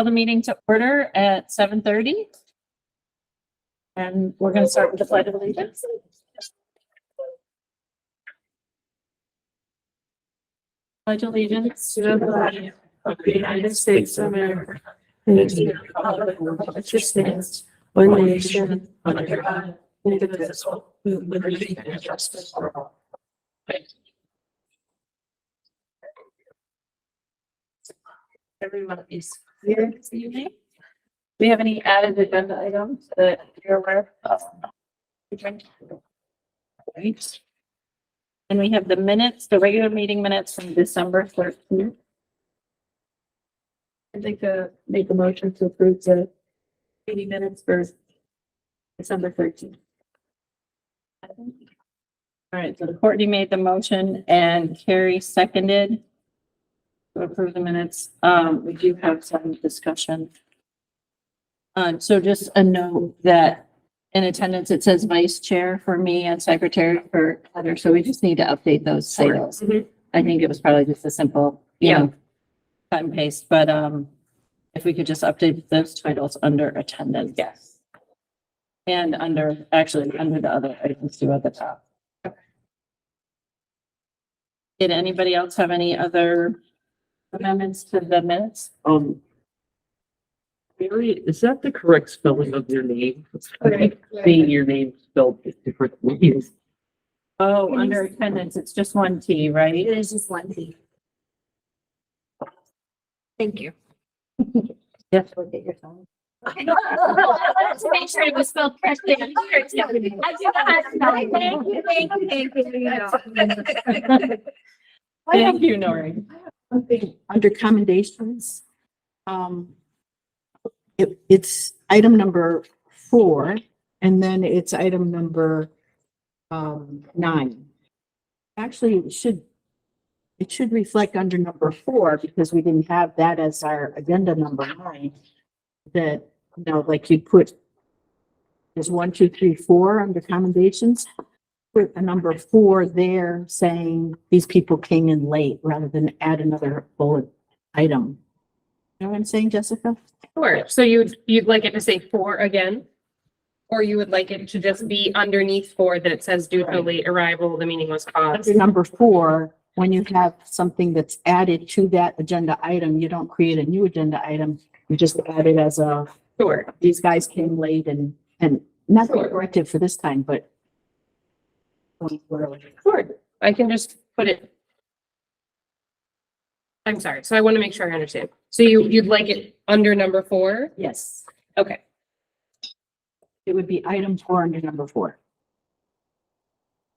Call the meeting to order at 7:30. And we're going to start with the Pledge of Allegiance. Pledge allegiance to the flag of the United States of America and to the republic for which it stands, one nation, under God, indivisible, with liberty and justice for all. Thank you. Everyone is here this evening. Do we have any added agenda items that you're aware of? Right. And we have the minutes, the regular meeting minutes from December 13th. I'd like to make a motion to approve the meeting minutes for December 13th. All right, so Courtney made the motion and Carrie seconded to approve the minutes. We do have some discussion. So just a note that in attendance, it says vice chair for me and secretary for Heather. So we just need to update those titles. I think it was probably just a simple, you know, cut and paste, but if we could just update those titles under attendance. Yes. And under, actually under the other items too at the top. Did anybody else have any other amendments to the minutes? Mary, is that the correct spelling of your name? Seeing your name spelled different ways. Oh, under attendance, it's just one T, right? It is just one T. Thank you. Yes, look at your phone. I wanted to make sure it was spelled correctly. I do not. Thank you. Thank you, Nori. Something under commendations. It's item number 4, and then it's item number 9. Actually, it should reflect under number 4 because we didn't have that as our agenda number 9. That, you know, like you'd put, there's 1, 2, 3, 4 under commendations. Put a number 4 there saying these people came in late rather than add another bullet item. You know what I'm saying, Jessica? Sure. So you'd like it to say 4 again? Or you would like it to just be underneath 4 that it says due to late arrival, the meeting was caused? Under number 4, when you have something that's added to that agenda item, you don't create a new agenda item. You just add it as a, Sure. these guys came late and not Sure. corrective for this time, but. Sure. I can just put it. I'm sorry. So I want to make sure I understand. So you'd like it under number 4? Yes, Okay. it would be item 4 under number 4.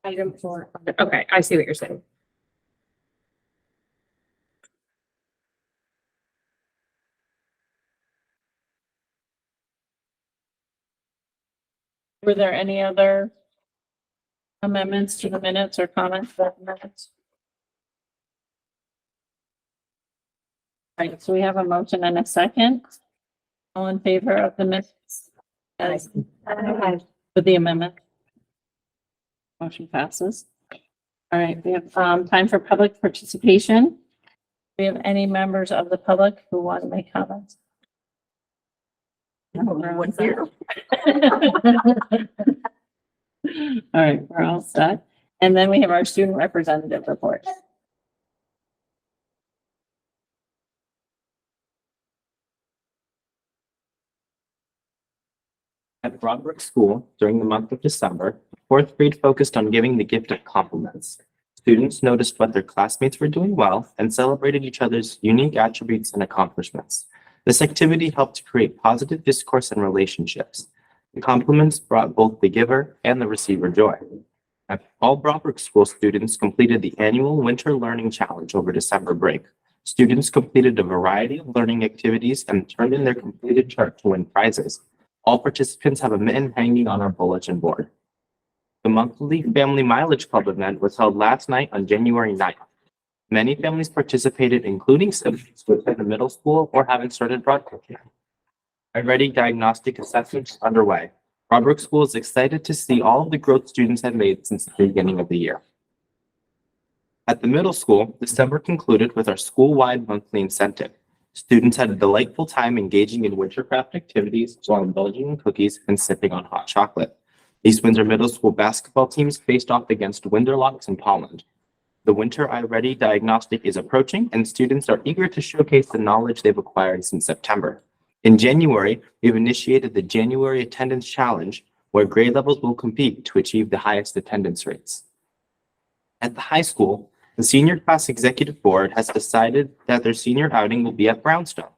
Item 4. Okay. I see what you're saying. Were there any other amendments to the minutes or comments about the minutes? Right, so we have a motion and a second. All in favor of the minutes? As with the amendment? Motion passes. All right, we have time for public participation. Do we have any members of the public who want to make comments? No, we're all set. All right, we're all set. And then we have our student representative report. At Broadbrook School, during the month of December, fourth grade focused on giving the gift of compliments. Students noticed what their classmates were doing well and celebrated each other's unique attributes and accomplishments. This activity helped to create positive discourse and relationships. The compliments brought both the giver and the receiver joy. All Broadbrook School students completed the annual Winter Learning Challenge over December break. Students completed a variety of learning activities and turned in their completed chart to win prizes. All participants have a mitten hanging on our bulletin board. The monthly Family Mileage Club event was held last night on January 9th. Many families participated, including siblings who attend the middle school or haven't started broadcasting. Already diagnostic assessments underway. Broadbrook School is excited to see all of the growth students have made since the beginning of the year. At the middle school, December concluded with our school-wide monthly incentive. Students had a delightful time engaging in wintercraft activities while indulging in cookies and sipping on hot chocolate. East Windsor Middle School basketball teams faced off against Winterlocks and Polland. The Winter iReady diagnostic is approaching, and students are eager to showcase the knowledge they've acquired since September. In January, we've initiated the January Attendance Challenge, where grade levels will compete to achieve the highest attendance rates. At the high school, the senior class executive board has decided that their senior outing will be at Brownstone.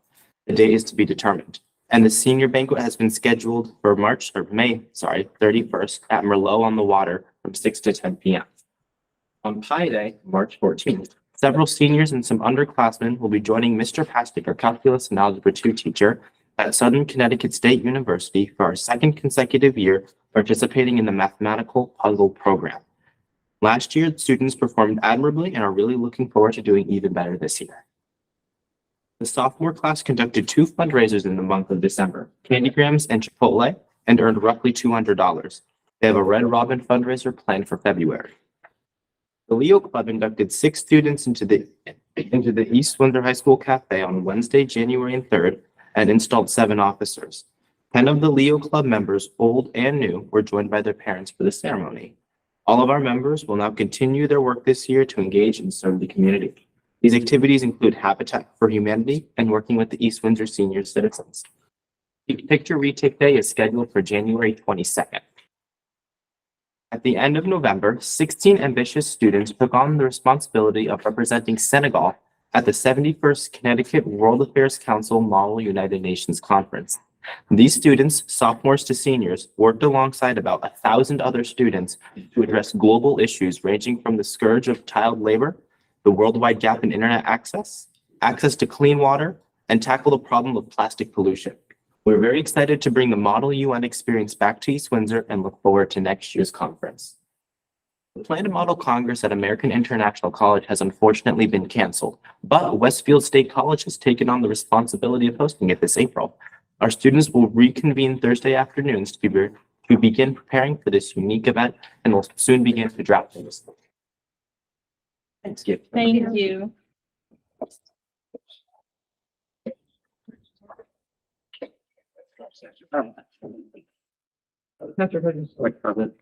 The date is to be determined, and the senior banquet has been scheduled for May 31st at Merlot on the Water from 6 to 10 p.m. On Pi Day, March 14th, several seniors and some underclassmen will be joining Mr. Pastic, our calculus and algebra 2 teacher, at Southern Connecticut State University for our second consecutive year participating in the mathematical puzzle program. Last year, the students performed admirably and are really looking forward to doing even better this year. The sophomore class conducted 2 fundraisers in the month of December, Candygrams and Chipotle, and earned roughly $200. They have a Red Robin fundraiser planned for February. The Leo Club inducted 6 students into the East Windsor High School Cafe on Wednesday, January 3rd, and installed 7 officers. 10 of the Leo Club members, old and new, were joined by their parents for the ceremony. All of our members will now continue their work this year to engage and serve the community. These activities include Habitat for Humanity and working with the East Windsor senior citizens. Picture Retake Day is scheduled for January 22nd. At the end of November, 16 ambitious students took on the responsibility of representing Senegal at the 71st Connecticut World Affairs Council Model United Nations Conference. These students, sophomores to seniors, worked alongside about 1,000 other students to address global issues ranging from the scourge of child labor, the worldwide gap in internet access to clean water, and tackle the problem of plastic pollution. We're very excited to bring the Model UN experience back to East Windsor and look forward to next year's conference. The planned Model Congress at American International College has unfortunately been canceled, but Westfield State College has taken on the responsibility of hosting it this April. Our students will reconvene Thursday afternoons to begin preparing for this unique event and will soon begin to draft things. Thanks, Gabe. Thank you. Patrick, I just like comment.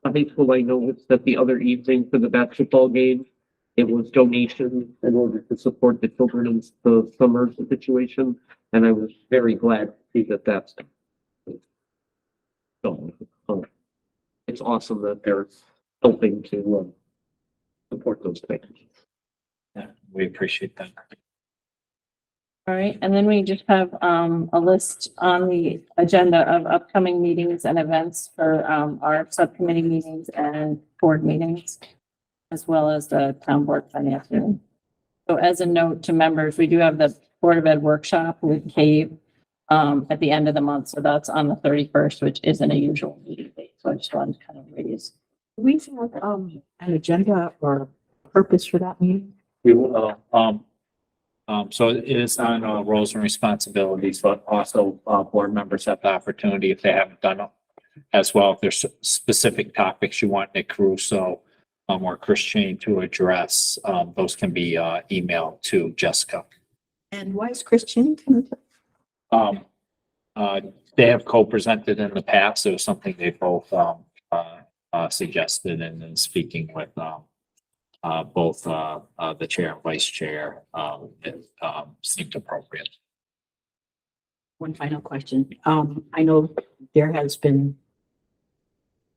High school, I noticed that the other evening for the basketball game, it was donation in order to support the children in the summer situation, and I was very glad to see that that's going. It's awesome that they're helping to support those things. Yeah, we appreciate that. All right, and then we just have a list on the agenda of upcoming meetings and events for our subcommittee meetings and board meetings, as well as the town board finance meeting. So as a note to members, we do have the Board of Ed workshop with Cave at the end of the month. So that's on the 31st, which isn't a usual meeting date. So I just wanted to kind of raise. Do we have an agenda or purpose for that meeting? We will, so it is on roles and responsibilities, but also board members have the opportunity, if they haven't done it as well, if there's specific topics you want Nick Caruso or Christian to address, those can be emailed to Jessica. And why is Christian? They have co-presented in the past. It was something they both suggested, and then speaking with both the chair and vice chair, it seemed appropriate. One final question. I know there has been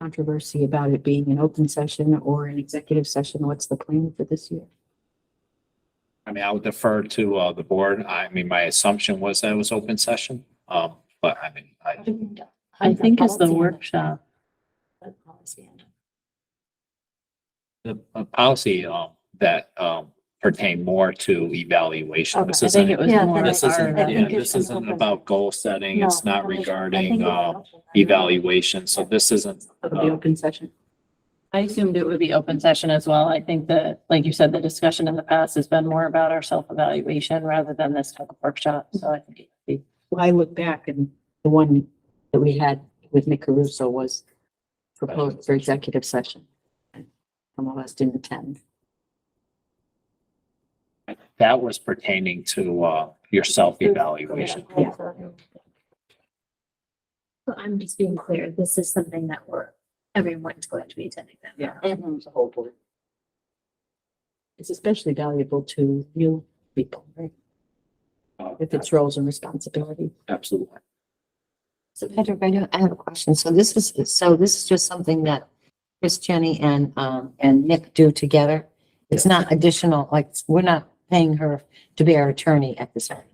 controversy about it being an open session or an executive session. What's the plan for this year? I mean, I would defer to the board. I mean, my assumption was that it was open session, but I mean, I think it's the workshop. the policy that pertain more to evaluation. This I think it isn't, was Yeah, more. this our- isn't, yeah, this isn't about goal setting. It's not regarding evaluation. So this isn't. Of the open session? I assumed it would be open session as well. I think that, like you said, the discussion in the past has been more about our self-evaluation rather than this type of workshop. So I think it would be. Well, I look back and the one that we had with Nick Caruso was proposed for executive session. Some of us didn't attend. That was pertaining to, your self-evaluation. So I'm just being clear, this is something that everyone's going to be attending that. Yeah. Mhm. Hopefully. It's especially valuable to new people, right? If it's roles and responsibility. Absolutely. So Patrick, I have a question. So this is just something that Chris, Jenny and Nick do together. It's not additional, like, we're not paying her to be our attorney at this time.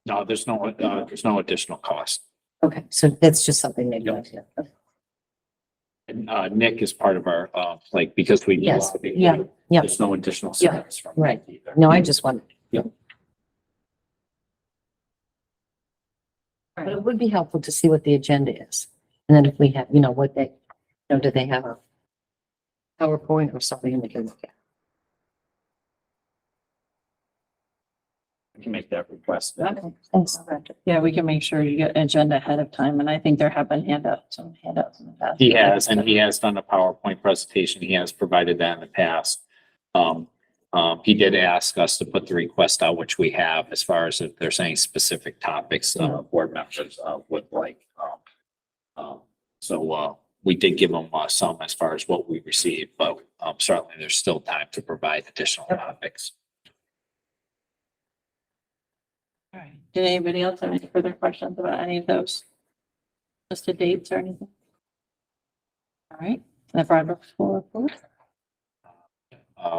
No, there's no additional cost. Okay, so that's just something they do. Yep. And, Nick is part of our, like, because we. do Yes, lobby, yeah, yeah. There's no additional Yeah, service from. right. Nick either. No, I just wondered. But it would be helpful to see what the agenda is. And then if we have, what they, do they have a PowerPoint or something they can look at? We can make that request. Okay, thanks. Yeah, we can make sure you get an agenda ahead of time, and I think there have been handouts in the past. He has, and he has done a PowerPoint presentation. He has provided that in the past. He did ask us to put the request out, which we have, as far as if there's any specific topics, board members, would like. So, we did give them, some as far as what we received, but, certainly there's still time to provide additional topics. All right. Did anybody else have any further questions about any of those? Just the dates or anything? All right. The Broadbrook School report.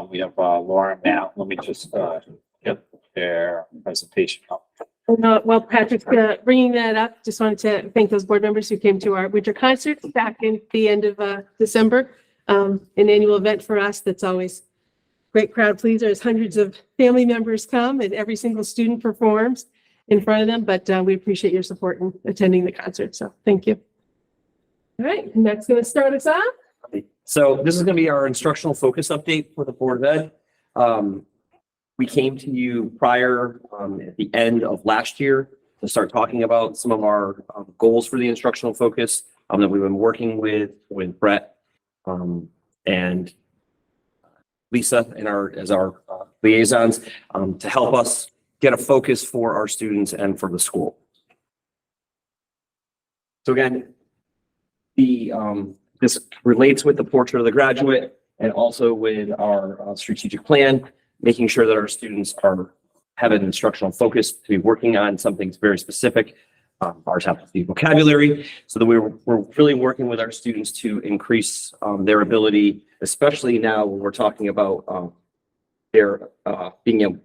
We have, Laura and Matt. Let me just, get their presentation up. While Patrick's bringing that up, just wanted to thank those board members who came to our winter concert back in the end of December. An annual event for us that's always great crowd pleaser as hundreds of family members come and every single student performs in front of them. But we appreciate your support in attending the concert. So thank you. All right, and that's going to start us off. So this is going to be our instructional focus update for the Board of Ed. We came to you prior at the end of last year to start talking about some of our goals for the instructional focus that we've been working with Brett and Lisa as our liaisons to help us get a focus for our students and for the school. So again, this relates with the portrait of the graduate and also with our strategic plan, making sure that our students have an instructional focus to be working on something very specific. Ours happens to be vocabulary, so that we're really working with our students to increase their ability, especially now when we're talking about their being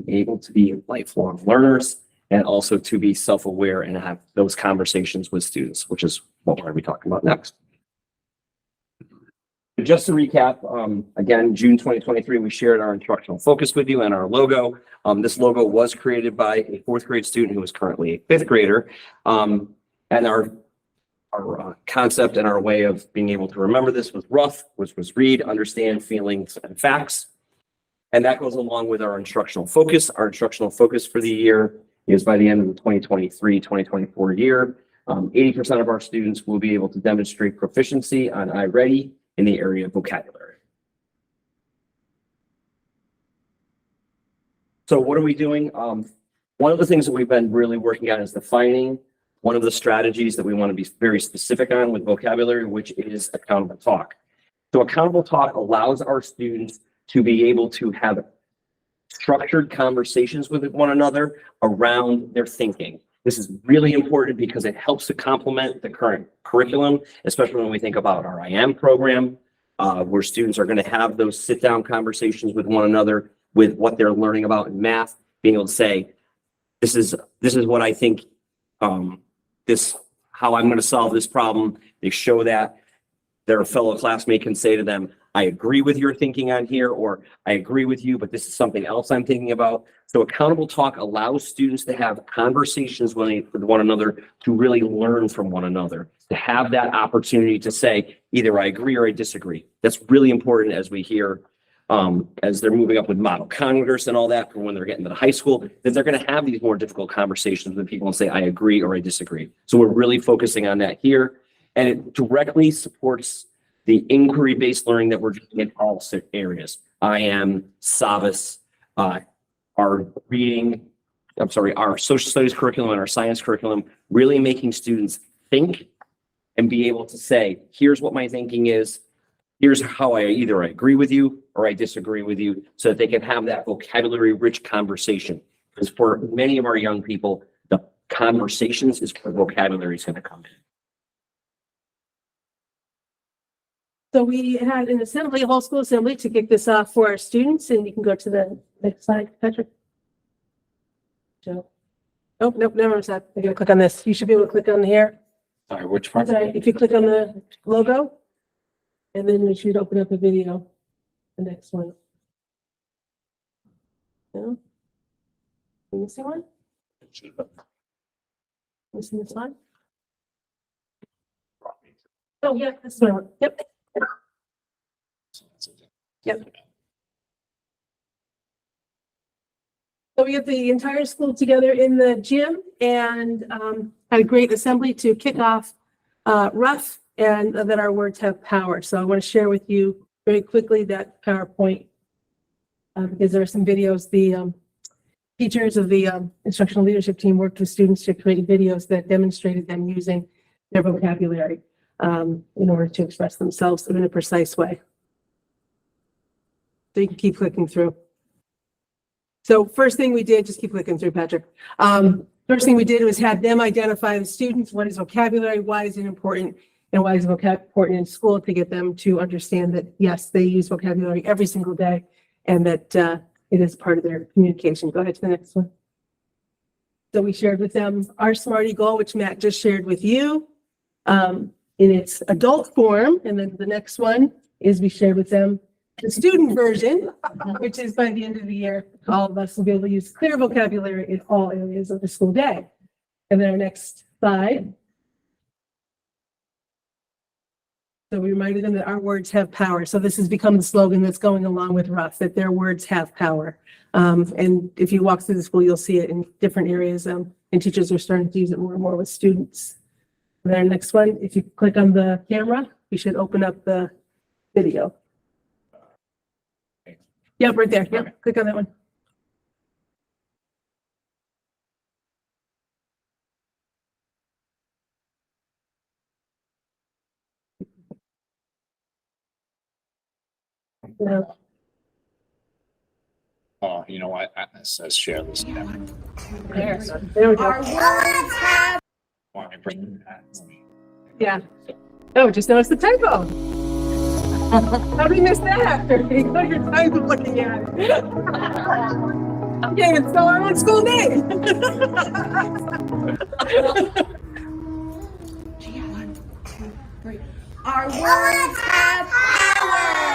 able to be lifelong learners and also to be self-aware and have those conversations with students, which is what we're going to be talking about next. Just to recap, again, June 2023, we shared our instructional focus with you and our logo. This logo was created by a fourth grade student who is currently a fifth grader. And our concept and our way of being able to remember this was RUF, which was read, understand, feelings, and facts. And that goes along with our instructional focus. Our instructional focus for the year is by the end of the 2023-2024 year, 80% of our students will be able to demonstrate proficiency on iReady in the area of vocabulary. So what are we doing? One of the things that we've been really working on is defining one of the strategies that we want to be very specific on with vocabulary, which is accountable talk. So accountable talk allows our students to be able to have structured conversations with one another around their thinking. This is really important because it helps to complement the current curriculum, especially when we think about our IM program, where students are going to have those sit-down conversations with one another with what they're learning about in math, being able to say, this is what I think, how I'm going to solve this problem. They show that their fellow classmate can say to them, I agree with your thinking on here, or I agree with you, but this is something else I'm thinking about. So accountable talk allows students to have conversations with one another, to really learn from one another, to have that opportunity to say, either I agree or I disagree. That's really important as we hear, as they're moving up with model Congress and all that, for when they're getting to the high school, that they're going to have these more difficult conversations with people and say, I agree or I disagree. So we're really focusing on that here. And it directly supports the inquiry-based learning that we're doing in all areas. I am, Savas, our our social studies curriculum and our science curriculum, really making students think and be able to say, here's what my thinking is. Here's how I either I agree with you or I disagree with you, so that they can have that vocabulary rich conversation. Because for many of our young people, the conversations is where vocabulary is going to come in. So we had an assembly, a whole school assembly to kick this off for our students, and you can go to the next slide, Patrick. Joe. Oh, nope, never mind. I gotta click on this. You should be able to click on here. Sorry, which one? Sorry, if you click on the logo, and then you should open up a video, the next one. No? You missing one? Missing this one? Oh, yeah, this one. Yep. Yep. So we get the entire school together in the gym and had a great assembly to kick off rough and that our words have power. So I want to share with you very quickly that PowerPoint because there are some videos. The teachers of the instructional leadership team worked with students to create videos that demonstrated them using their vocabulary in order to express themselves in a precise way. So you can keep clicking through. So first thing we did, just keep clicking through, Patrick. First thing we did was have them identify the students. What is vocabulary? Why is it important? And why is vocab important in school to get them to understand that, yes, they use vocabulary every single day and that it is part of their communication. Go ahead to the next one. So we shared with them our SMARTY goal, which Matt just shared with you in its adult form. And then the next one is we shared with them the student version, which is by the end of the year, all of us will be able to use clear vocabulary in all areas of the school day. And then our next slide. So we reminded them that our words have power. So this has become the slogan that's going along with Rough, that their words have power. And if you walk through the school, you'll see it in different areas. And teachers are starting to use it more and more with students. And then our next one, if you click on the camera, we should open up the video. Yep, right there. Yep, click on that one. No. Oh, you know what? It says share this camera. There we go. Want me to bring that? Yeah. Oh, just noticed the typo. How did we miss that? You know your time of looking at it. I'm getting it spell our own school name. Our words have power.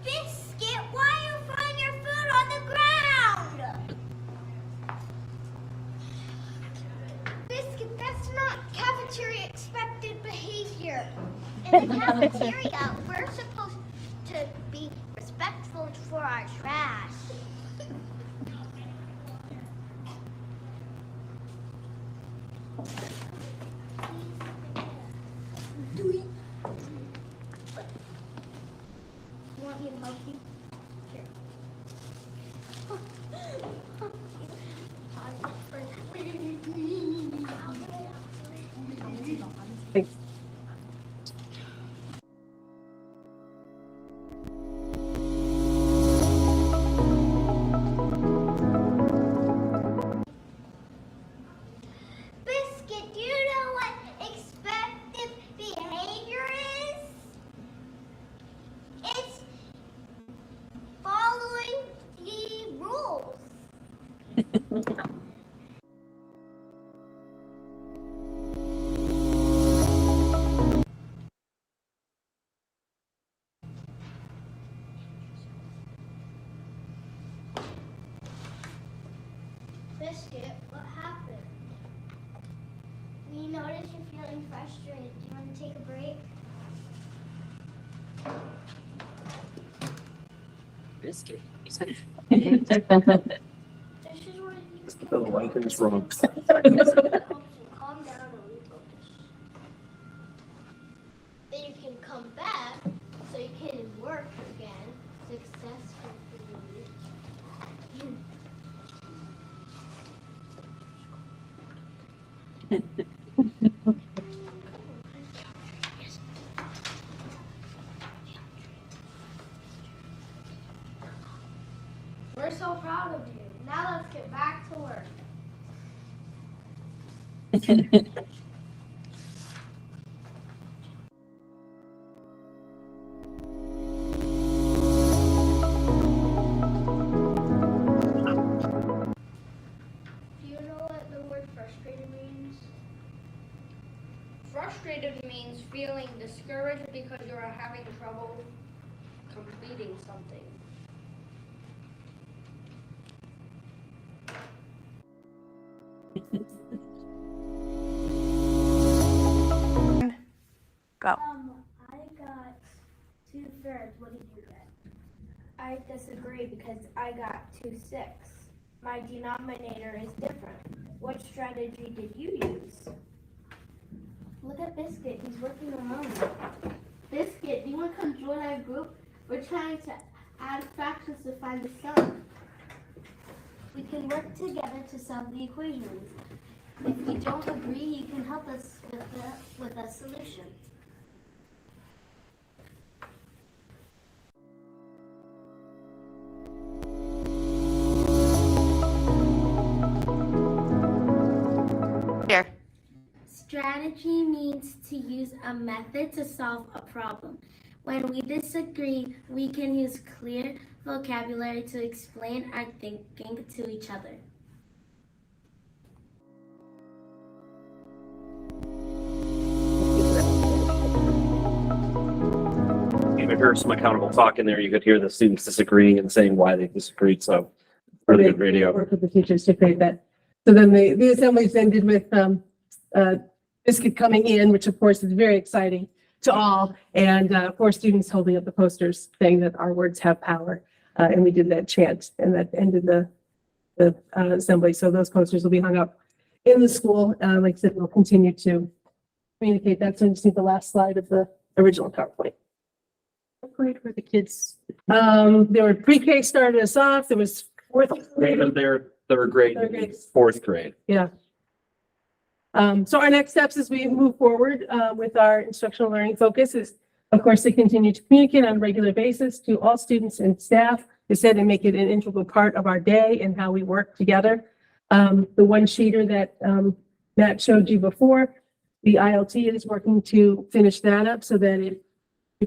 Biscuit, why are you throwing your food on the ground? Biscuit, that's not cafeteria expected behavior. In the cafeteria, we're supposed to be respectful for our trash. You want me to help you? Thanks. Biscuit, do you know what expected behavior is? It's following the rules. Biscuit, what happened? We notice you're feeling frustrated. Do you want to take a break? biscuit. This is what you The lighting's wrong. helps you calm down and refocus. Then you can come back so you can work again successfully. We're so proud of you. Now let's get back to work. Do you know what the word frustrated means? Frustrated means feeling discouraged because you are having trouble completing something. I got 2/3. What did you get? I disagree because I got 2/6. My denominator is different. What strategy did you use? Look at Biscuit. He's working alone. Biscuit, do you want to come join our group? We're trying to add fractions to find the sum. We can work together to solve the equations. If we don't agree, you can help us with a solution. Strategy means to use a method to solve a problem. When we disagree, we can use clear vocabulary to explain our thinking to each other. You could hear some accountable talk in there. You could hear the students disagreeing and saying why they disagreed. So really good radio. Work with the teachers to create that. So then the assemblies ended with Biscuit coming in, which of course is very exciting to all, and 4 students holding up the posters saying that our words have power. And we did that chant, and that ended the assembly. So those posters will be hung up in the school. Like I said, we'll continue to communicate that. So you see the last slide of the original PowerPoint. What grade were the kids? There were pre-K started us off. There was 4th grade. They're third grade, Third grade. 4th grade. Yeah. So our next steps as we move forward with our instructional learning focus is, of course, to continue to communicate on a regular basis to all students and staff, to set and make it an integral part of our day and how we work together. The one-sheeter that Matt showed you before, the ILT is working to finish that up so that it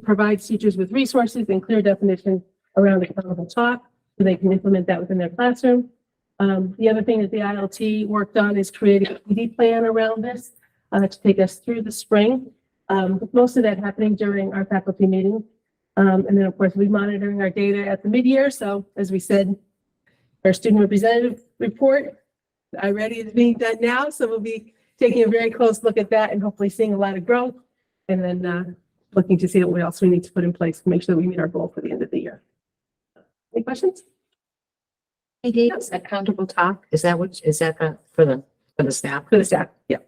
provides teachers with resources and clear definition around accountable talk, so they can implement that within their classroom. The other thing that the ILT worked on is creating a PD plan around this to take us through the spring. With most of that happening during our faculty meeting. And then, of course, we're monitoring our data at the mid-year. So as we said, our student representative report, iReady is being done now. So we'll be taking a very close look at that and hopefully seeing a lot of growth. And then looking to see what else we need to put in place to make sure that we meet our goal for the end of the year. Any questions? Yes, accountable talk, is that for the staff? For the staff, yeah.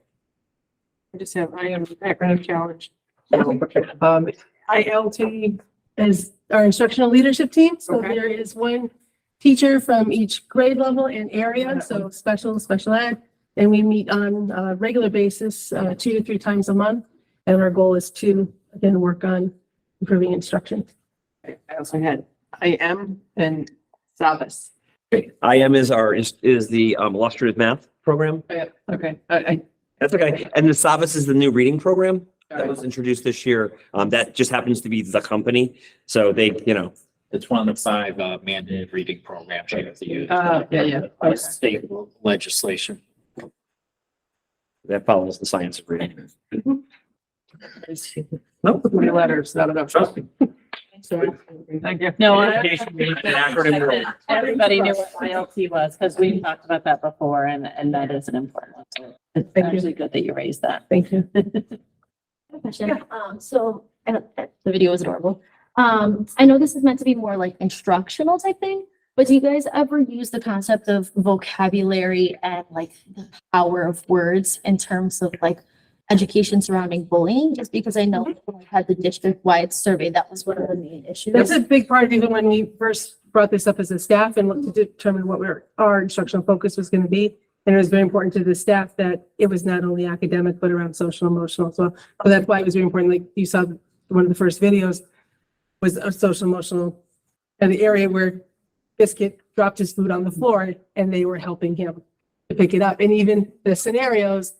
I am background challenged. ILT is our instructional leadership team. So Okay. there is one teacher from each grade level and area, so special ed. And we meet on a regular basis, 2 to 3 times a month. And our goal is to, again, work on improving instruction. I also had IM and Savas. IM is the illustrative math program. Okay, That's okay. And the Savas is the new reading program that was introduced this year. That just happens to be the company. So they, It's one of the 5 mandated reading programs you have to use. yeah. By state legislation. that follows the science of reading. nope, 3 letters, not enough, trust me. Sorry. Thank you. No, everybody knew what ILT was because we talked about that before and that is an important one. So it's actually good that you raised that. Thank you. Question. So the video was adorable. I know this is meant to be more like instructional type thing, but do you guys ever use the concept of vocabulary and like the power of words in terms of like education surrounding bullying? Just because I know when we had the district-wide survey, that was one of the main issues. That's a big part of even when we first brought this up as a staff and looked to determine what our instructional focus was going to be. And it was very important to the staff that it was not only academic, but around social, emotional as well. So that's why it was very important. Like you saw one of the first videos was a social, emotional, and the area where Biscuit dropped his food on the floor and they were helping him to pick it up. And even the scenarios,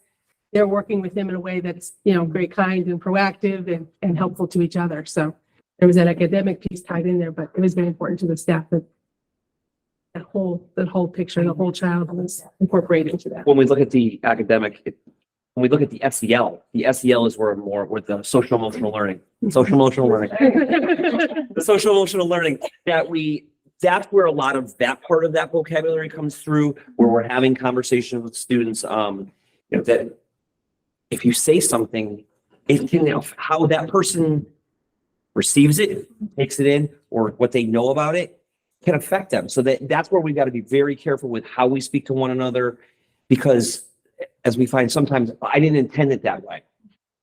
they're working with him in a way that's, very kind and proactive and helpful to each other. So there was that academic piece tied in there, but it was very important to the staff that that whole picture, the whole child was incorporated into that. When we look at the academic, when we look at the SEL is where the social emotional learning, the social emotional learning that's where a lot of that part of that vocabulary comes through, where we're having conversations with students, that if you say something, how that person receives it, takes it in, or what they know about it can affect them. So that's where we've got to be very careful with how we speak to one another, because as we find sometimes, I didn't intend it that way.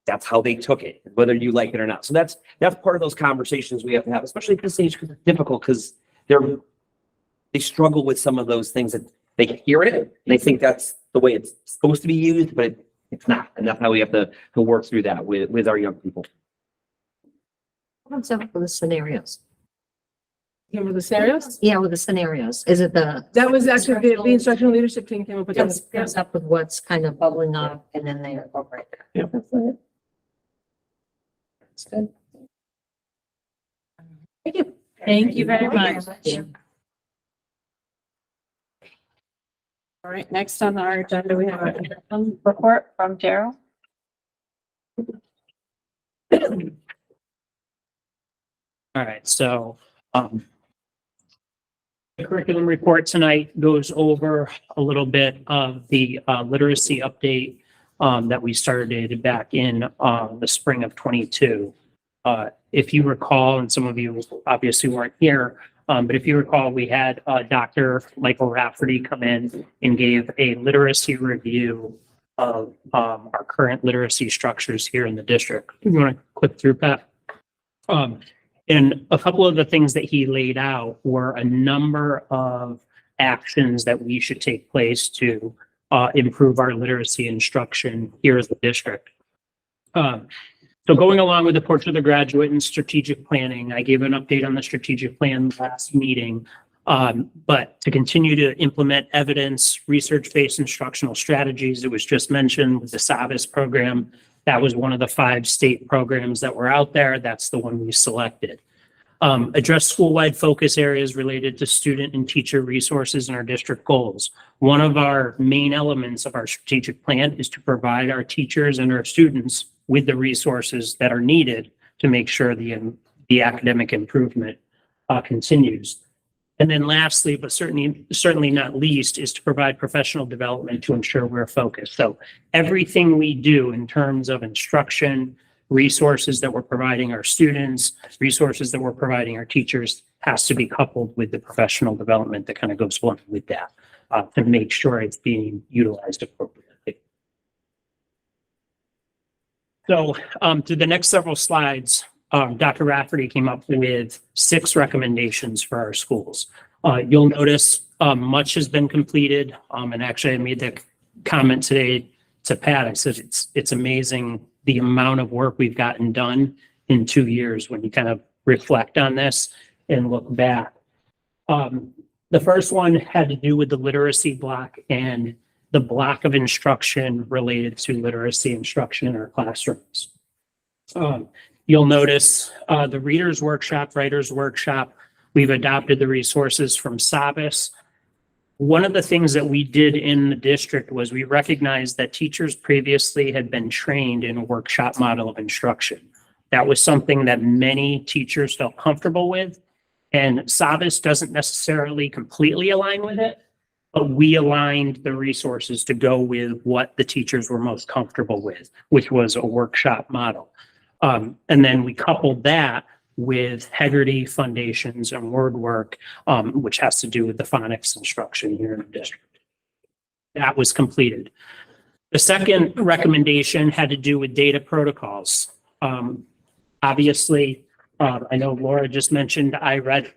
That's how they took it, whether you like it or not. So that's part of those conversations we have to have, especially at this age, because it's difficult, because they struggle with some of those things that they hear it, and they think that's the way it's supposed to be used, but it's not. And that's how we have to work through that with our young people. What's up with the scenarios? Remember the scenarios? Yeah, with the scenarios. Is it That was actually the instructional leadership team came up with comes that. comes up with what's kind of bubbling up and then they incorporate that? That's good. Thank you very much. Yeah. All right, next on our agenda, we have a report from Gerald. All right, so, the curriculum report tonight goes over a little bit of the literacy update that we started back in the spring of 22. If you recall, and some of you obviously weren't here, but if you recall, we had Dr. Michael Rafferty come in and gave a literacy review of our current literacy structures here in the district. You want to click through, Pat? And a couple of the things that he laid out were a number of actions that we should take place to improve our literacy instruction here as a district. So going along with the portrait of the graduate and strategic planning, I gave an update on the strategic plan last meeting. But to continue to implement evidence, research-based instructional strategies, it was just mentioned with the SAVIS program. That was one of the 5 state programs that were out there. That's the one we selected. Address school-wide focus areas related to student and teacher resources and our district goals. One of our main elements of our strategic plan is to provide our teachers and our students with the resources that are needed to make sure the academic improvement continues. And then lastly, but certainly not least, is to provide professional development to ensure we're focused. So everything we do in terms of instruction, resources that we're providing our students, resources that we're providing our teachers has to be coupled with the professional development that kind of goes along with that to make sure it's being utilized appropriately. So to the next several slides, Dr. Rafferty came up with 6 recommendations for our schools. You'll notice much has been completed. And actually I made that comment today to Pat. I said, it's amazing the amount of work we've gotten done in 2 years when you kind of reflect on this and look back. The first one had to do with the literacy block and the block of instruction related to literacy instruction in our classrooms. You'll notice the readers workshop, writers workshop, we've adopted the resources from SAVIS. One of the things that we did in the district was we recognized that teachers previously had been trained in a workshop model of instruction. That was something that many teachers felt comfortable with, and SAVIS doesn't necessarily completely align with it, but we aligned the resources to go with what the teachers were most comfortable with, which was a workshop model. And then we coupled that with Hegarty Foundations and WordWork, which has to do with the phonics instruction here in the district. That was completed. The second recommendation had to do with data protocols. Obviously, I know Laura just mentioned iReady.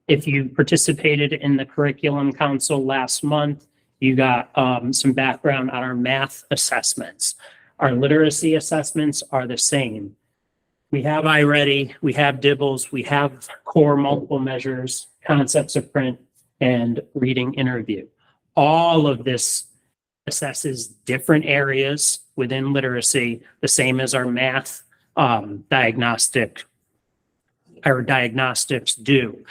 If you participated in the curriculum council last month, you got some background on our math assessments. Our literacy assessments are the same. We have iReady, we have DIBELS, we have core multiple measures, concepts of print, and reading interview. All of this assesses different areas within literacy, the same as our math diagnostics do.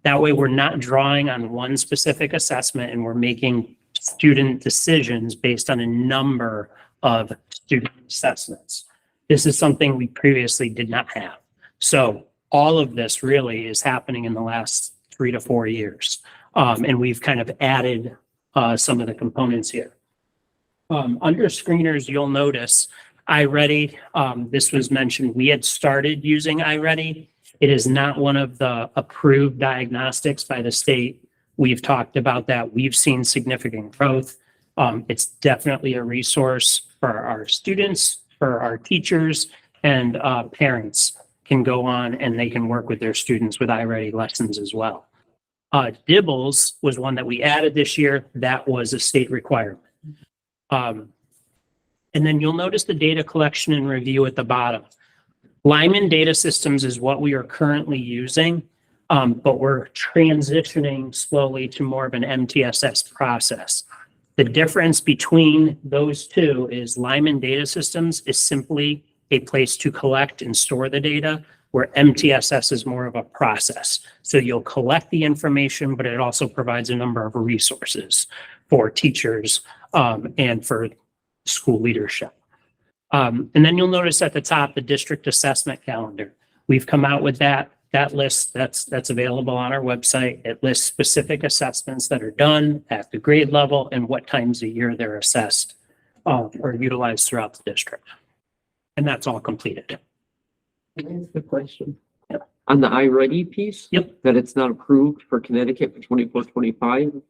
That way, we're not drawing on one specific assessment and we're making student decisions based on a number of student assessments. This is something we previously did not have. So all of this really is happening in the last 3 to 4 years. And we've kind of added some of the components here. Under screeners, you'll notice iReady. This was mentioned. We had started using iReady. It is not one of the approved diagnostics by the state. We've talked about that. We've seen significant growth. It's definitely a resource for our students, for our teachers, and parents can go on and they can work with their students with iReady lessons as well. DIBELS was one that we added this year. That was a state requirement. And then you'll notice the data collection and review at the bottom. Lyman Data Systems is what we are currently using, but we're transitioning slowly to more of an MTSS process. The difference between those two is Lyman Data Systems is simply a place to collect and store the data, where MTSS is more of a process. So you'll collect the information, but it also provides a number of resources for teachers and for school leadership. And then you'll notice at the top, the district assessment calendar. We've come out with that list that's available on our website. It lists specific assessments that are done at the grade level and what times a year they're assessed or utilized throughout the district. And that's all completed. Can I ask a question? Yep. On the iReady piece? Yep. That it's not approved for Connecticut for 24-25.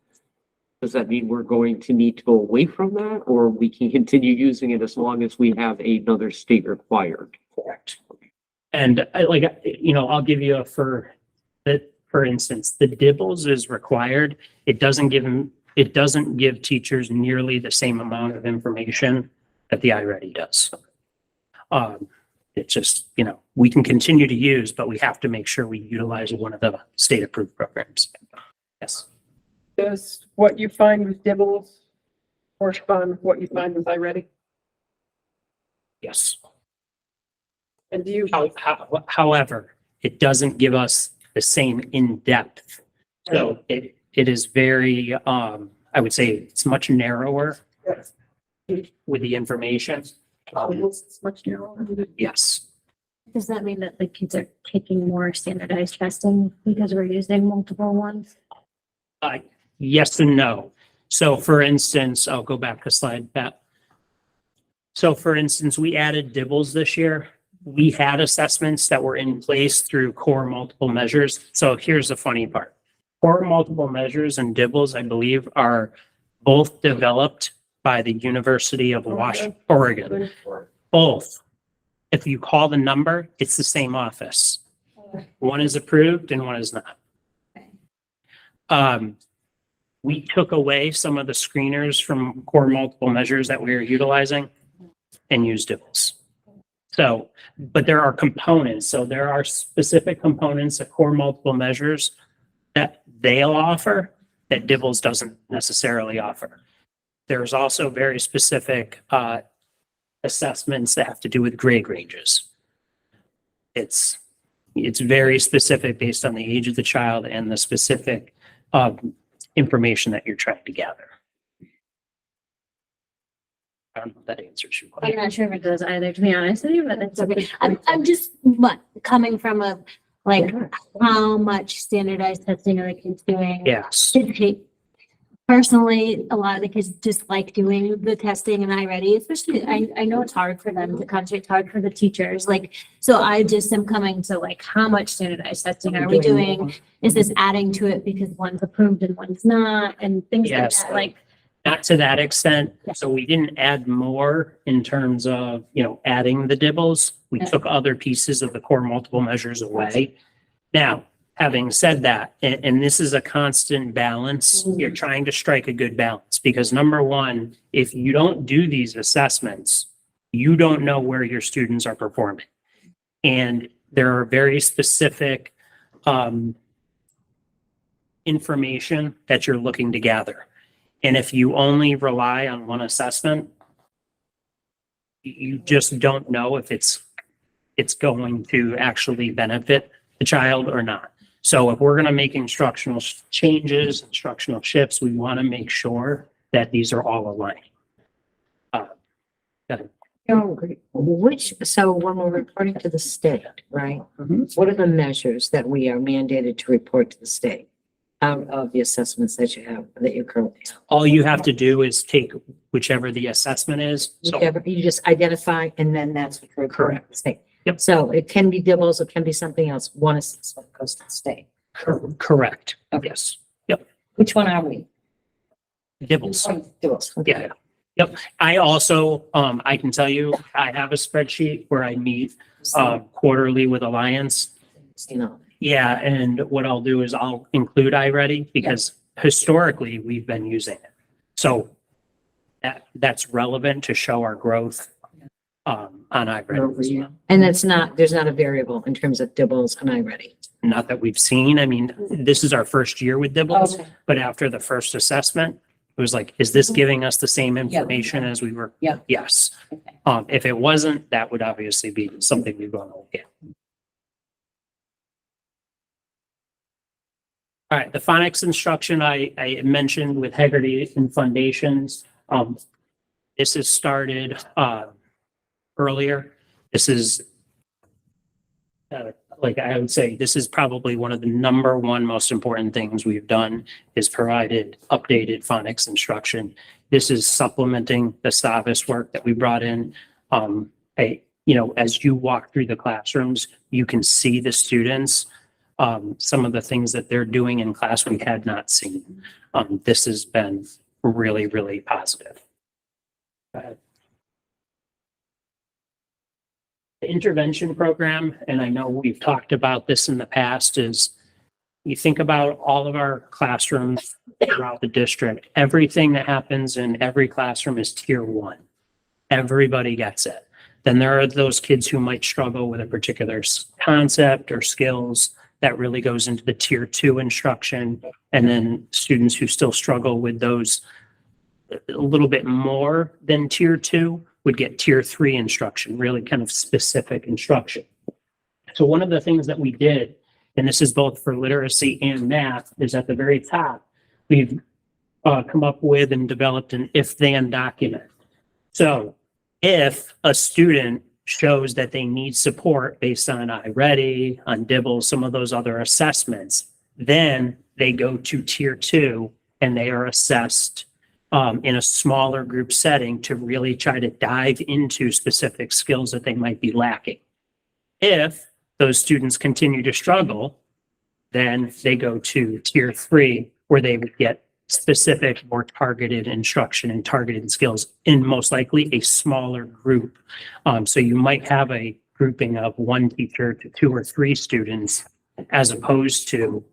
Does that mean we're going to need to go away from that, or we can continue using it as long as we have another state required? Correct. And I'll give you for instance, the DIBELS is required. It doesn't give teachers nearly the same amount of information that the iReady does. It's just, we can continue to use, but we have to make sure we utilize one of the state approved programs. Yes. Does what you find with DIBELS correspond with what you find with iReady? Yes. And do you? However, it doesn't give us the same in-depth. So it is very, I would say it's much narrower with the information. It's much narrower. Yes. Does that mean that the kids are taking more standardized testing because we're using multiple ones? Yes and no. So for instance, I'll go back a slide, Pat. So for instance, we added DIBELS this year. We had assessments that were in place through core multiple measures. So here's the funny part. Core multiple measures and DIBELS, I believe, are both developed by the University of Oregon. Both. If you call the number, it's the same office. One is approved and one is not. We took away some of the screeners from core multiple measures that we were utilizing and used DIBELS. So, but there are components. So there are specific components of core multiple measures that they'll offer that DIBELS doesn't necessarily offer. There's also very specific assessments that have to do with grade ranges. It's very specific based on the age of the child and the specific information that you're trying to gather. I don't know if that answers your I'm question. not sure if it does either, to be honest with you, but that's okay. I'm just coming from how much standardized testing are the kids doing? Yes. To take personally, a lot of the kids just like doing the testing and iReady, especially, I know it's hard for them to concentrate, it's hard for the teachers, like, so I just am coming to like, how much standardized testing are we doing? Is this adding to it because one's approved and one's not, and things like Yes. that, like, Not to that extent. So we didn't add more in terms of, adding the dibbles. We took other pieces of the core multiple measures away. Now, having said that, and this is a constant balance, you're trying to strike a good balance because number one, if you don't do these assessments, you don't know where your students are performing. And there are very specific information that you're looking to gather. And if you only rely on one assessment, you just don't know if it's going to actually benefit the child or not. So if we're going to make instructional changes, instructional shifts, we want to make sure that these are all aligned. So when we're reporting to the state, right? Mhm. What are the measures that we are mandated to report to the state out of the assessments that you have, that you currently have? All you have to do is take whichever the assessment is. So Whichever, you just identify and then that's what you're reporting to the state. Yep. So it can be dibbles, it can be something else. One assessment goes to the state. correct. Okay. Yes. Which one are we? Dibbles. Dibbles. Okay. Yeah. Yep. I also, I can tell you, I have a spreadsheet where I meet quarterly with Alliance. You know, Yeah, and what I'll do is I'll include iReady because historically we've been using it. So that's relevant to show our growth on iReady. and there's not a variable in terms of dibbles and iReady. Not that we've seen. I mean, this is our first year with Dibbles, but after the first assessment, it was like, is this giving us the same information as we were? Yeah. Yes. If it wasn't, that would obviously be something we'd want to look at. All right, the phonics instruction I mentioned with Hegarty and Foundations. This has started earlier. This is like I would say, this is probably one of the number one most important things we've done is provided updated phonics instruction. This is supplementing the Savvis work that we brought in. As you walk through the classrooms, you can see the students. Some of the things that they're doing in class we had not seen. This has been really, really positive. The intervention program, and I know we've talked about this in the past, is you think about all of our classrooms throughout the district, everything that happens in every classroom is tier 1. Everybody gets it. Then there are those kids who might struggle with a particular concept or skills that really goes into the tier 2 instruction. And then students who still struggle with those a little bit more than tier 2 would get tier 3 instruction, really kind of specific instruction. So one of the things that we did, and this is both for literacy and math, is at the very top, we've come up with and developed an if-then document. So if a student shows that they need support based on iReady, on Dibble, some of those other assessments, then they go to tier 2 and they are assessed in a smaller group setting to really try to dive into specific skills that they might be lacking. If those students continue to struggle, then they go to tier 3 where they would get specific, more targeted instruction and targeted skills in most likely a smaller group. So you might have a grouping of 1 teacher to 2 or 3 students as opposed to,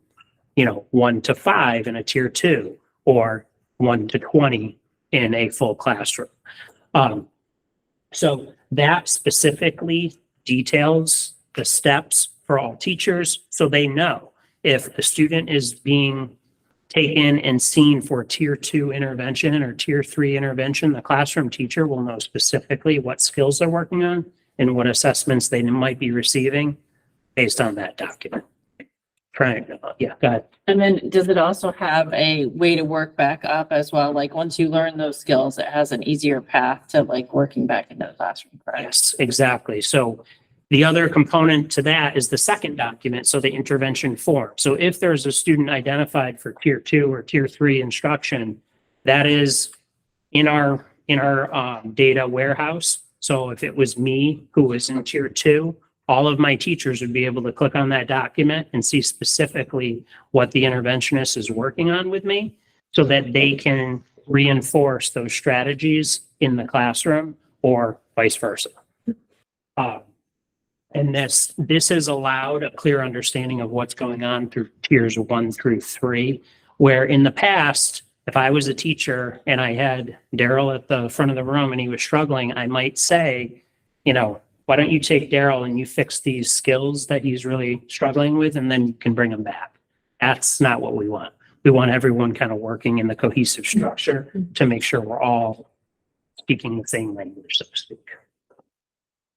1 to 5 in a tier 2 or 1 to 20 in a full classroom. So that specifically details the steps for all teachers so they know if the student is being taken and seen for tier 2 intervention or tier 3 intervention, the classroom teacher will know specifically what skills they're working on and what assessments they might be receiving based on that document. Yeah, go ahead. And then does it also have a way to work back up as well? Like once you learn those skills, it has an easier path to like working back into the classroom, correct? Yes, exactly. So the other component to that is the second document, so the intervention form. So if there's a student identified for tier 2 or tier 3 instruction, That is in our data warehouse. So if it was me who was in tier 2, all of my teachers would be able to click on that document and see specifically what the interventionist is working on with me so that they can reinforce those strategies in the classroom or vice versa. And this has allowed a clear understanding of what's going on through tiers 1 through 3, where in the past, if I was a teacher and I had Daryl at the front of the room and he was struggling, I might say, why don't you take Daryl and you fix these skills that he's really struggling with, and then you can bring him back. That's not what we want. We want everyone kind of working in the cohesive structure to make sure we're all speaking the same language, so to speak.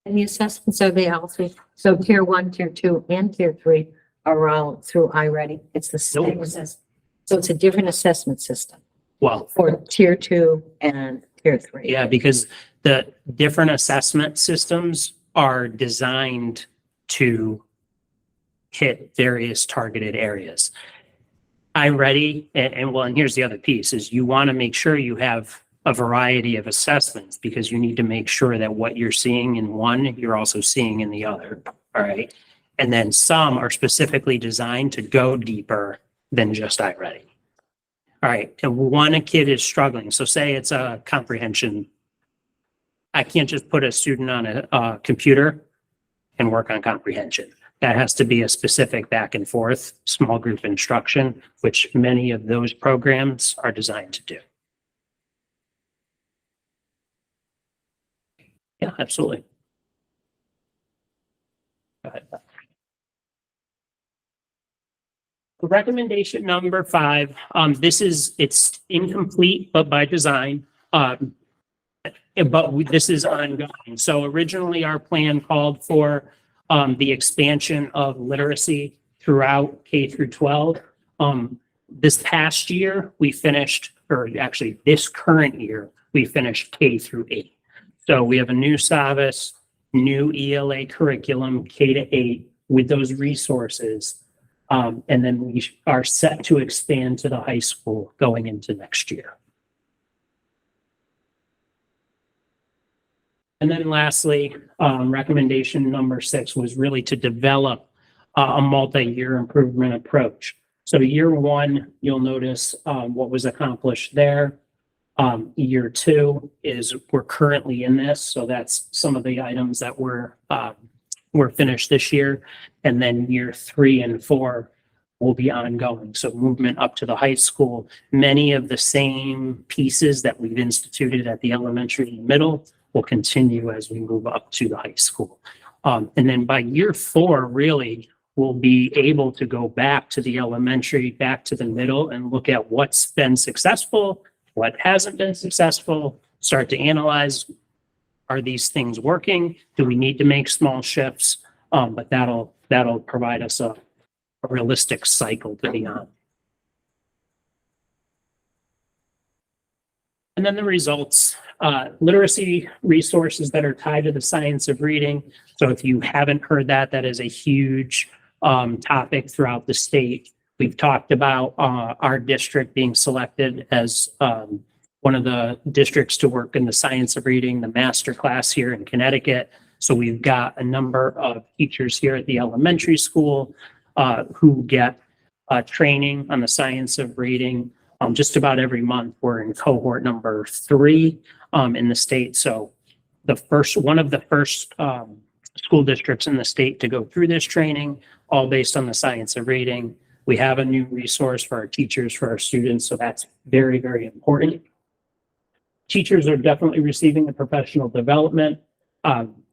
And the assessments, are they all three? So tier 1, tier 2, and tier 3 are all through iReady? It's the same Nope. assessment. So it's a different assessment system Well, for tier 2 and tier 3. yeah, because the different assessment systems are designed to hit various targeted areas. iReady, and here's the other piece, is you want to make sure you have a variety of assessments because you need to make sure that what you're seeing in one, you're also seeing in the other. All right. And then some are specifically designed to go deeper than just iReady. All right. And when a kid is struggling, so say it's a comprehension, I can't just put a student on a computer and work on comprehension. That has to be a specific back and forth small group instruction, which many of those programs are designed to do. Yeah, absolutely. Go ahead. Recommendation number 5, it's incomplete, but by design. This is ongoing. So originally our plan called for the expansion of literacy throughout K through 12. This past year, we finished, or actually this current year, we finished K through 8. So we have a new SAVIS, new ELA curriculum, K to 8, with those resources. And then we are set to expand to the high school going into next year. And then lastly, recommendation number 6 was really to develop a multi-year improvement approach. So year 1, you'll notice what was accomplished there. Year 2 is we're currently in this. So that's some of the items that were finished this year. And then year 3 and 4 will be ongoing. So movement up to the high school, many of the same pieces that we've instituted at the elementary and middle will continue as we move up to the high school. And then by year 4, really, we'll be able to go back to the elementary, back to the middle, and look at what's been successful, what hasn't been successful, start to analyze, are these things working? Do we need to make small shifts? But that'll provide us a realistic cycle to be on. And then the results, literacy resources that are tied to the science of reading. So if you haven't heard that, that is a huge topic throughout the state. We've talked about our district being selected as one of the districts to work in the science of reading, the master class here in Connecticut. So we've got a number of teachers here at the elementary school who get training on the science of reading. Just about every month, we're in cohort number 3 in the state. So one of the first school districts in the state to go through this training, all based on the science of reading. We have a new resource for our teachers, for our students. So that's very, very important. Teachers are definitely receiving the professional development,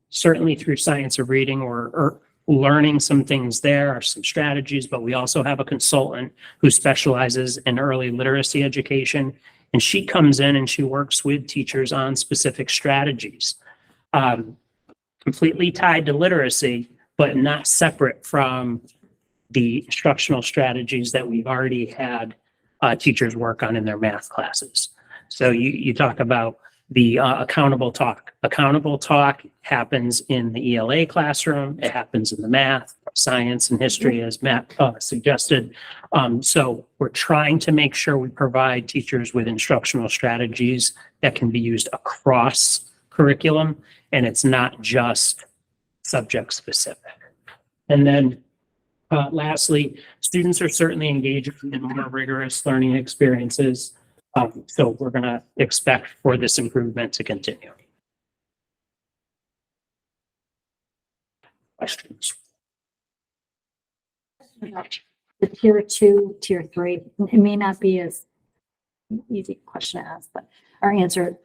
certainly through science of reading or learning some things there are some strategies, but we also have a consultant who specializes in early literacy education. And she comes in and she works with teachers on specific strategies, completely tied to literacy, but not separate from the instructional strategies that we've already had teachers work on in their math classes. So you talk about the accountable talk. Accountable talk happens in the ELA classroom. It happens in the math, science, and history, as Matt suggested. So we're trying to make sure we provide teachers with instructional strategies that can be used across curriculum, and it's not just subject specific. And then lastly, students are certainly engaged in more rigorous learning experiences. So we're going to expect for this improvement to continue. Questions? The tier 2, tier 3, it may not be as easy question to ask, but our answer,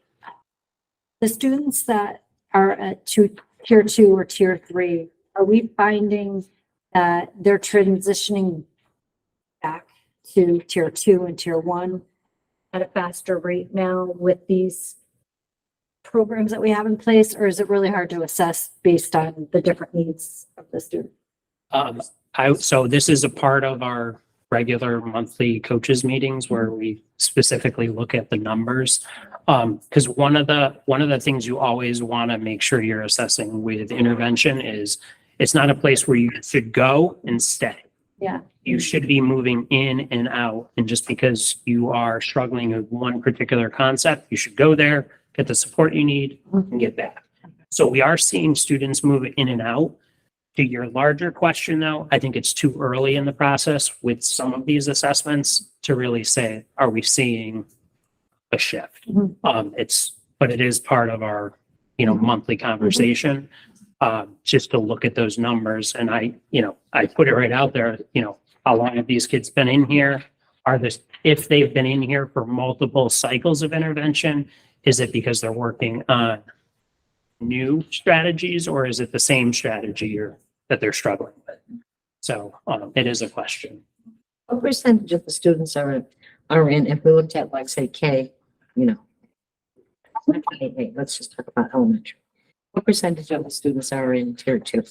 the students that are at tier 2 or tier 3, are we finding that they're transitioning back to tier 2 and tier 1 at a faster rate now with these programs that we have in place, or is it really hard to assess based on the different needs of the student? So this is a part of our regular monthly coaches meetings where we specifically look at the numbers. Because one of the things you always want to make sure you're assessing with intervention is it's not a place where you should go and stay. Yeah. You should be moving in and out. And just because you are struggling with one particular concept, you should go there, get the support you need, and get back. So we are seeing students move in and out. To your larger question, though, I think it's too early in the process with some of these assessments to really say, are we seeing a shift? But it is part of our, monthly conversation, just to look at those numbers. And I put it right out there, how long have these kids been in here? If they've been in here for multiple cycles of intervention, is it because they're working on new strategies, or is it the same strategy that they're struggling with? So it is a question. What percentage of the students are in, if we looked at like, say, K, let's just talk about elementary. What percentage of the students are in tier 2?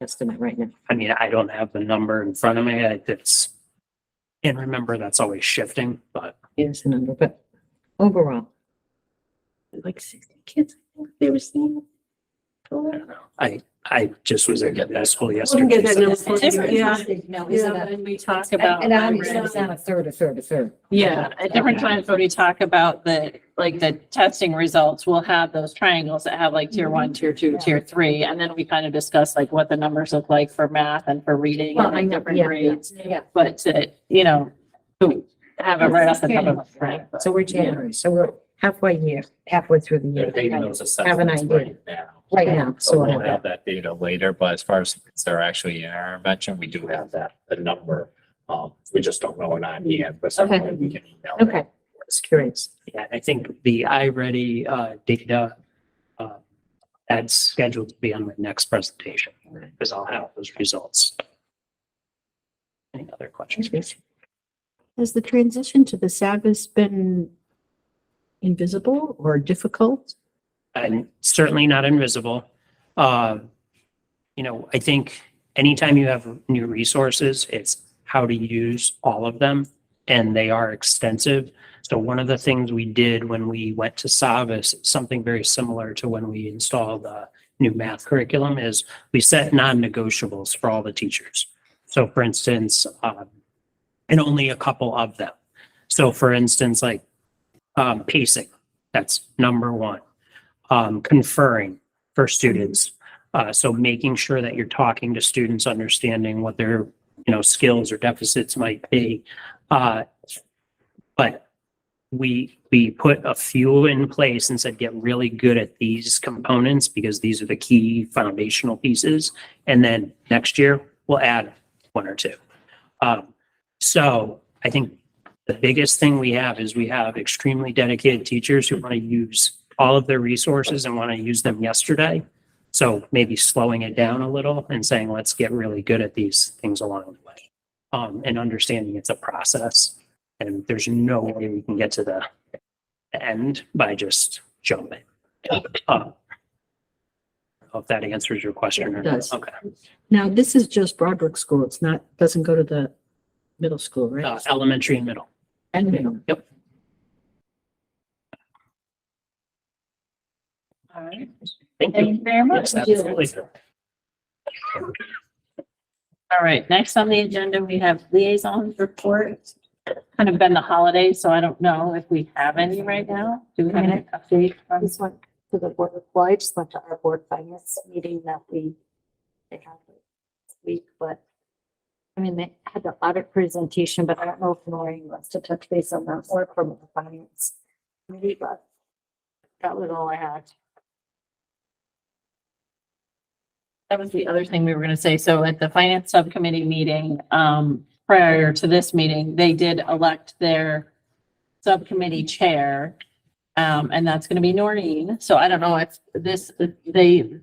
Estimate right now. I mean, I don't have the number in front of me. And remember, that's always shifting, but Here's the number, but overall, like 60 kids, I think they were seeing. I don't know. I just was at that school We'll yesterday. get that number so- for you. Yeah. No, When we talk about. And obviously it's not a third. Yeah, at different times when we talk about the testing results, we'll have those triangles that have like tier 1, tier 2, tier 3. And then we kind of discuss like what the numbers look like for math and for reading Well, and I like know, different yeah, grades. Yeah. But to, to have it right off the top of my head. So we're January, so we're halfway through the They're year. taking those Have an assessments idea. right now. Right now, So so we'll have that data later, but as far as they're actually in our intervention, we do have the number. We just don't know it on hand, but Okay. something we can email. Okay, just curious. Yeah, I think the iReady data that's scheduled to be on my next presentation because I'll have those results. Any other questions? Has the transition to the Sabbath been invisible or difficult? And certainly not invisible. I think anytime you have new resources, it's how to use all of them, and they are extensive. So one of the things we did when we went to Savas, something very similar to when we installed the new math curriculum, is we set non-negotiables for all the teachers. So for instance, and only a couple of them. So for instance, like pacing, that's number 1. Conferring for students. So making sure that you're talking to students, understanding what their, skills or deficits might be. But we put a few in place and said, get really good at these components because these are the key foundational pieces. And then next year we'll add 1 or 2. So I think the biggest thing we have is we have extremely dedicated teachers who want to use all of their resources and want to use them yesterday. So maybe slowing it down a little and saying, let's get really good at these things along the way. And understanding it's a process and there's no way we can get to the end by just jumping. If that answers your question. It does. Okay. Now, this is just Broadbrook School. It's not, doesn't go to the middle school, right? Elementary and middle. And middle. Yep. All right. Thank Thank you. you very much. Yes, absolutely. All right, next on the agenda, we have liaison reports. Kind of been the holidays, so I don't know if we have any right now. Do we have any update from? This went to the board, well, I just went to our board finance meeting that they had this week, but I mean, they had the audit presentation, but I don't know if Maureen wants to touch base on that or from the finance committee, but that was all I had. That was the other thing we were gonna say. So at the finance subcommittee meeting, prior to this meeting, they did elect their subcommittee chair. And that's gonna be Noreen. So I don't know if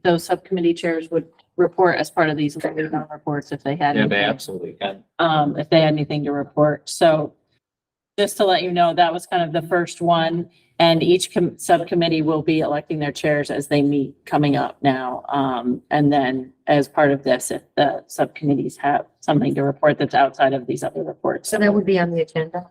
those subcommittee chairs would report as part of these liaison reports if they had. Yeah, they anything. absolutely can. If they had anything to report. So just to let you know, that was kind of the first one. And each subcommittee will be electing their chairs as they meet coming up now. And then as part of this, if the subcommittees have something to report that's outside of these other reports. So that would be on the agenda.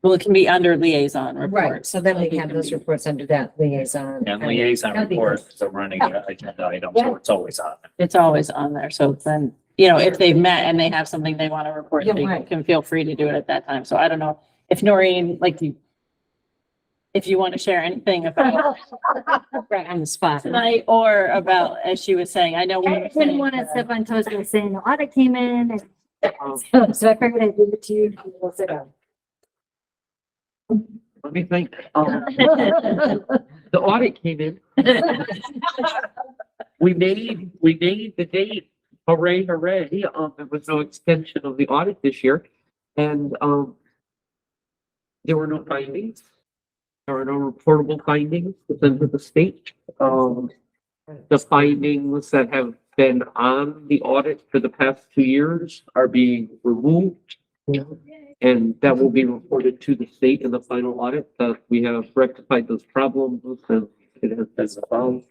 Well, it can be under liaison Right, reports. so then we have those reports under that liaison. And liaison That'd be good. reports is a running agenda item, so it's always on. It's always on there. So then, if they've met and they have something they want to report, Yeah, they right. can feel free to do it at that time. So I don't know if Noreen, if you want to share anything about Right on the spot. tonight or about, as she was saying, I know. we were I didn't saying, want to step on toes by saying the audit came in and so I figured I'd give it to you. We'll sit down. Let me think. The audit came in. We made the date. Hooray, hooray. There was no extension of the audit this year. And, there were no findings. There were no reportable findings within the state. The findings that have been on the audit for the past 2 years are being removed. And that will be reported to the state in the final audit that we have rectified those problems and it has been found.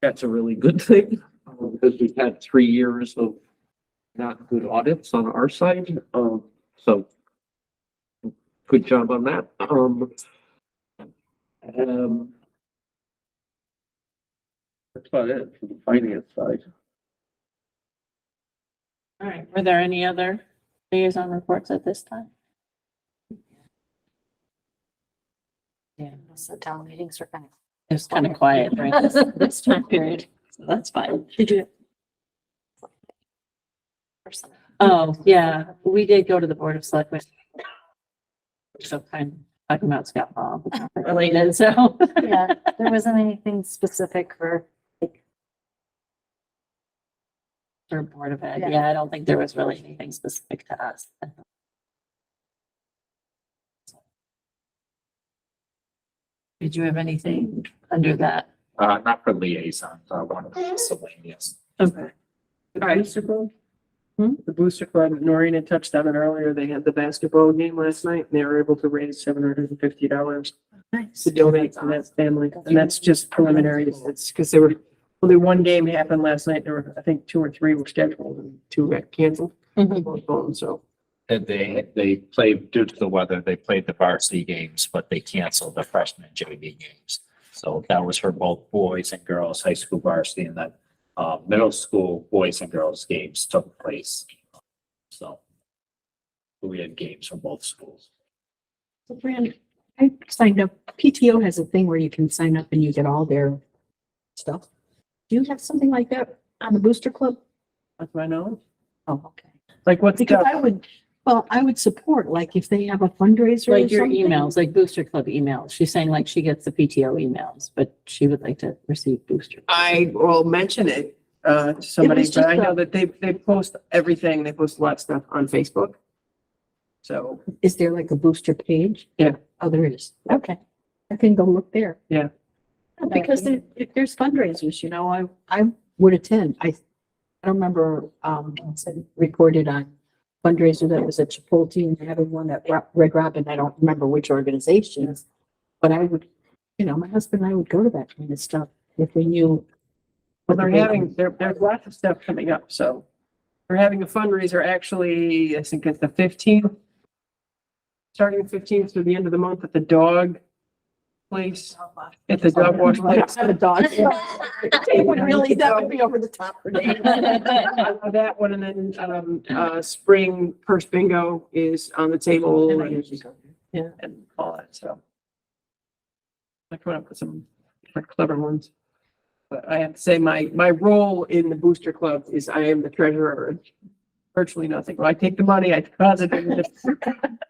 That's a really good thing because we've had 3 years of not good audits on our side. So good job on that. That's about it for the finance side. All right. Were there any other liaison reports at this time? Yeah, Most of the town meetings are kind of. it was kind of quiet during this time period, so that's fine. Did you? Oh, yeah, we did go to the Board of Selectmen. So kind of talking about Scott Hall related, so. Yeah, there wasn't anything specific for, For Board of Ed, Yeah. yeah, I don't think there was really anything specific to us. Did you have anything under that? Not for liaisons, one of the miscellaneous. Okay. All right, Booster Club? The Booster Club, Noreen had touched on it earlier. They had the basketball game last night and they were able to raise $750 to donate to that family. And that's just preliminary. It's because there were only one game happened last night. There were, I think, 2 or 3 were scheduled and 2 got canceled. So And they played, due to the weather, they played the varsity games, but they canceled the freshman JV games. So that was for both boys and girls, high school varsity, and then middle school boys and girls games took place. So we had games from both schools. So Fran, I signed up, PTO has a thing where you can sign up and you get all their stuff. Do you have something like that on the Booster Club? that's what I know. Oh, okay. Like what's Because I would support, like if they have a fundraiser or like your something. emails, like Booster Club emails. She's saying like she gets the PTO emails, but she would like to receive Booster. I will mention it to somebody, just but I know a- that they post everything. They post a lot of stuff on Facebook. So Is there like a booster page? Yeah. Oh, there is. Okay. I can go look there. Yeah. Because if there's fundraisers, I would attend. I don't remember, reported on fundraiser that was at Chipotle and having one at Red Robin. I don't remember which organizations. But I would, my husband and I would go to that kind of stuff if we knew. well, there's lots of stuff coming up. So. We're having a fundraiser actually, I think it's the 15th. starting 15th through the end of the month at the dog place, at the dog wash place. Have a dog. Really, that would be over the top for me. That one, and then, spring purse bingo is on the table and all that, so. I come up with some clever ones. But I have to say, my role in the booster club is I am the treasurer. Virtually nothing. Well, I take the money, I deposit it,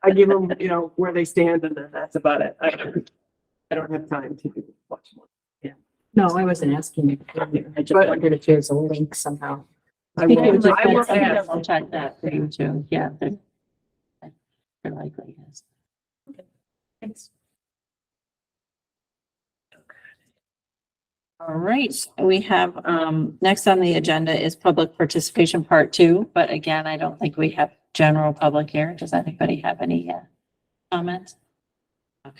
I give them, where they stand, and then that's about it. I don't have time to do much more. No, I wasn't asking you. I just wondered if there's a link somehow. I will I'll ask. check that for you too. Yeah. They're likely is. Thanks. All right, we have, next on the agenda is public participation part 2, but again, I don't think we have general public here. Does anybody have any comments? Okay.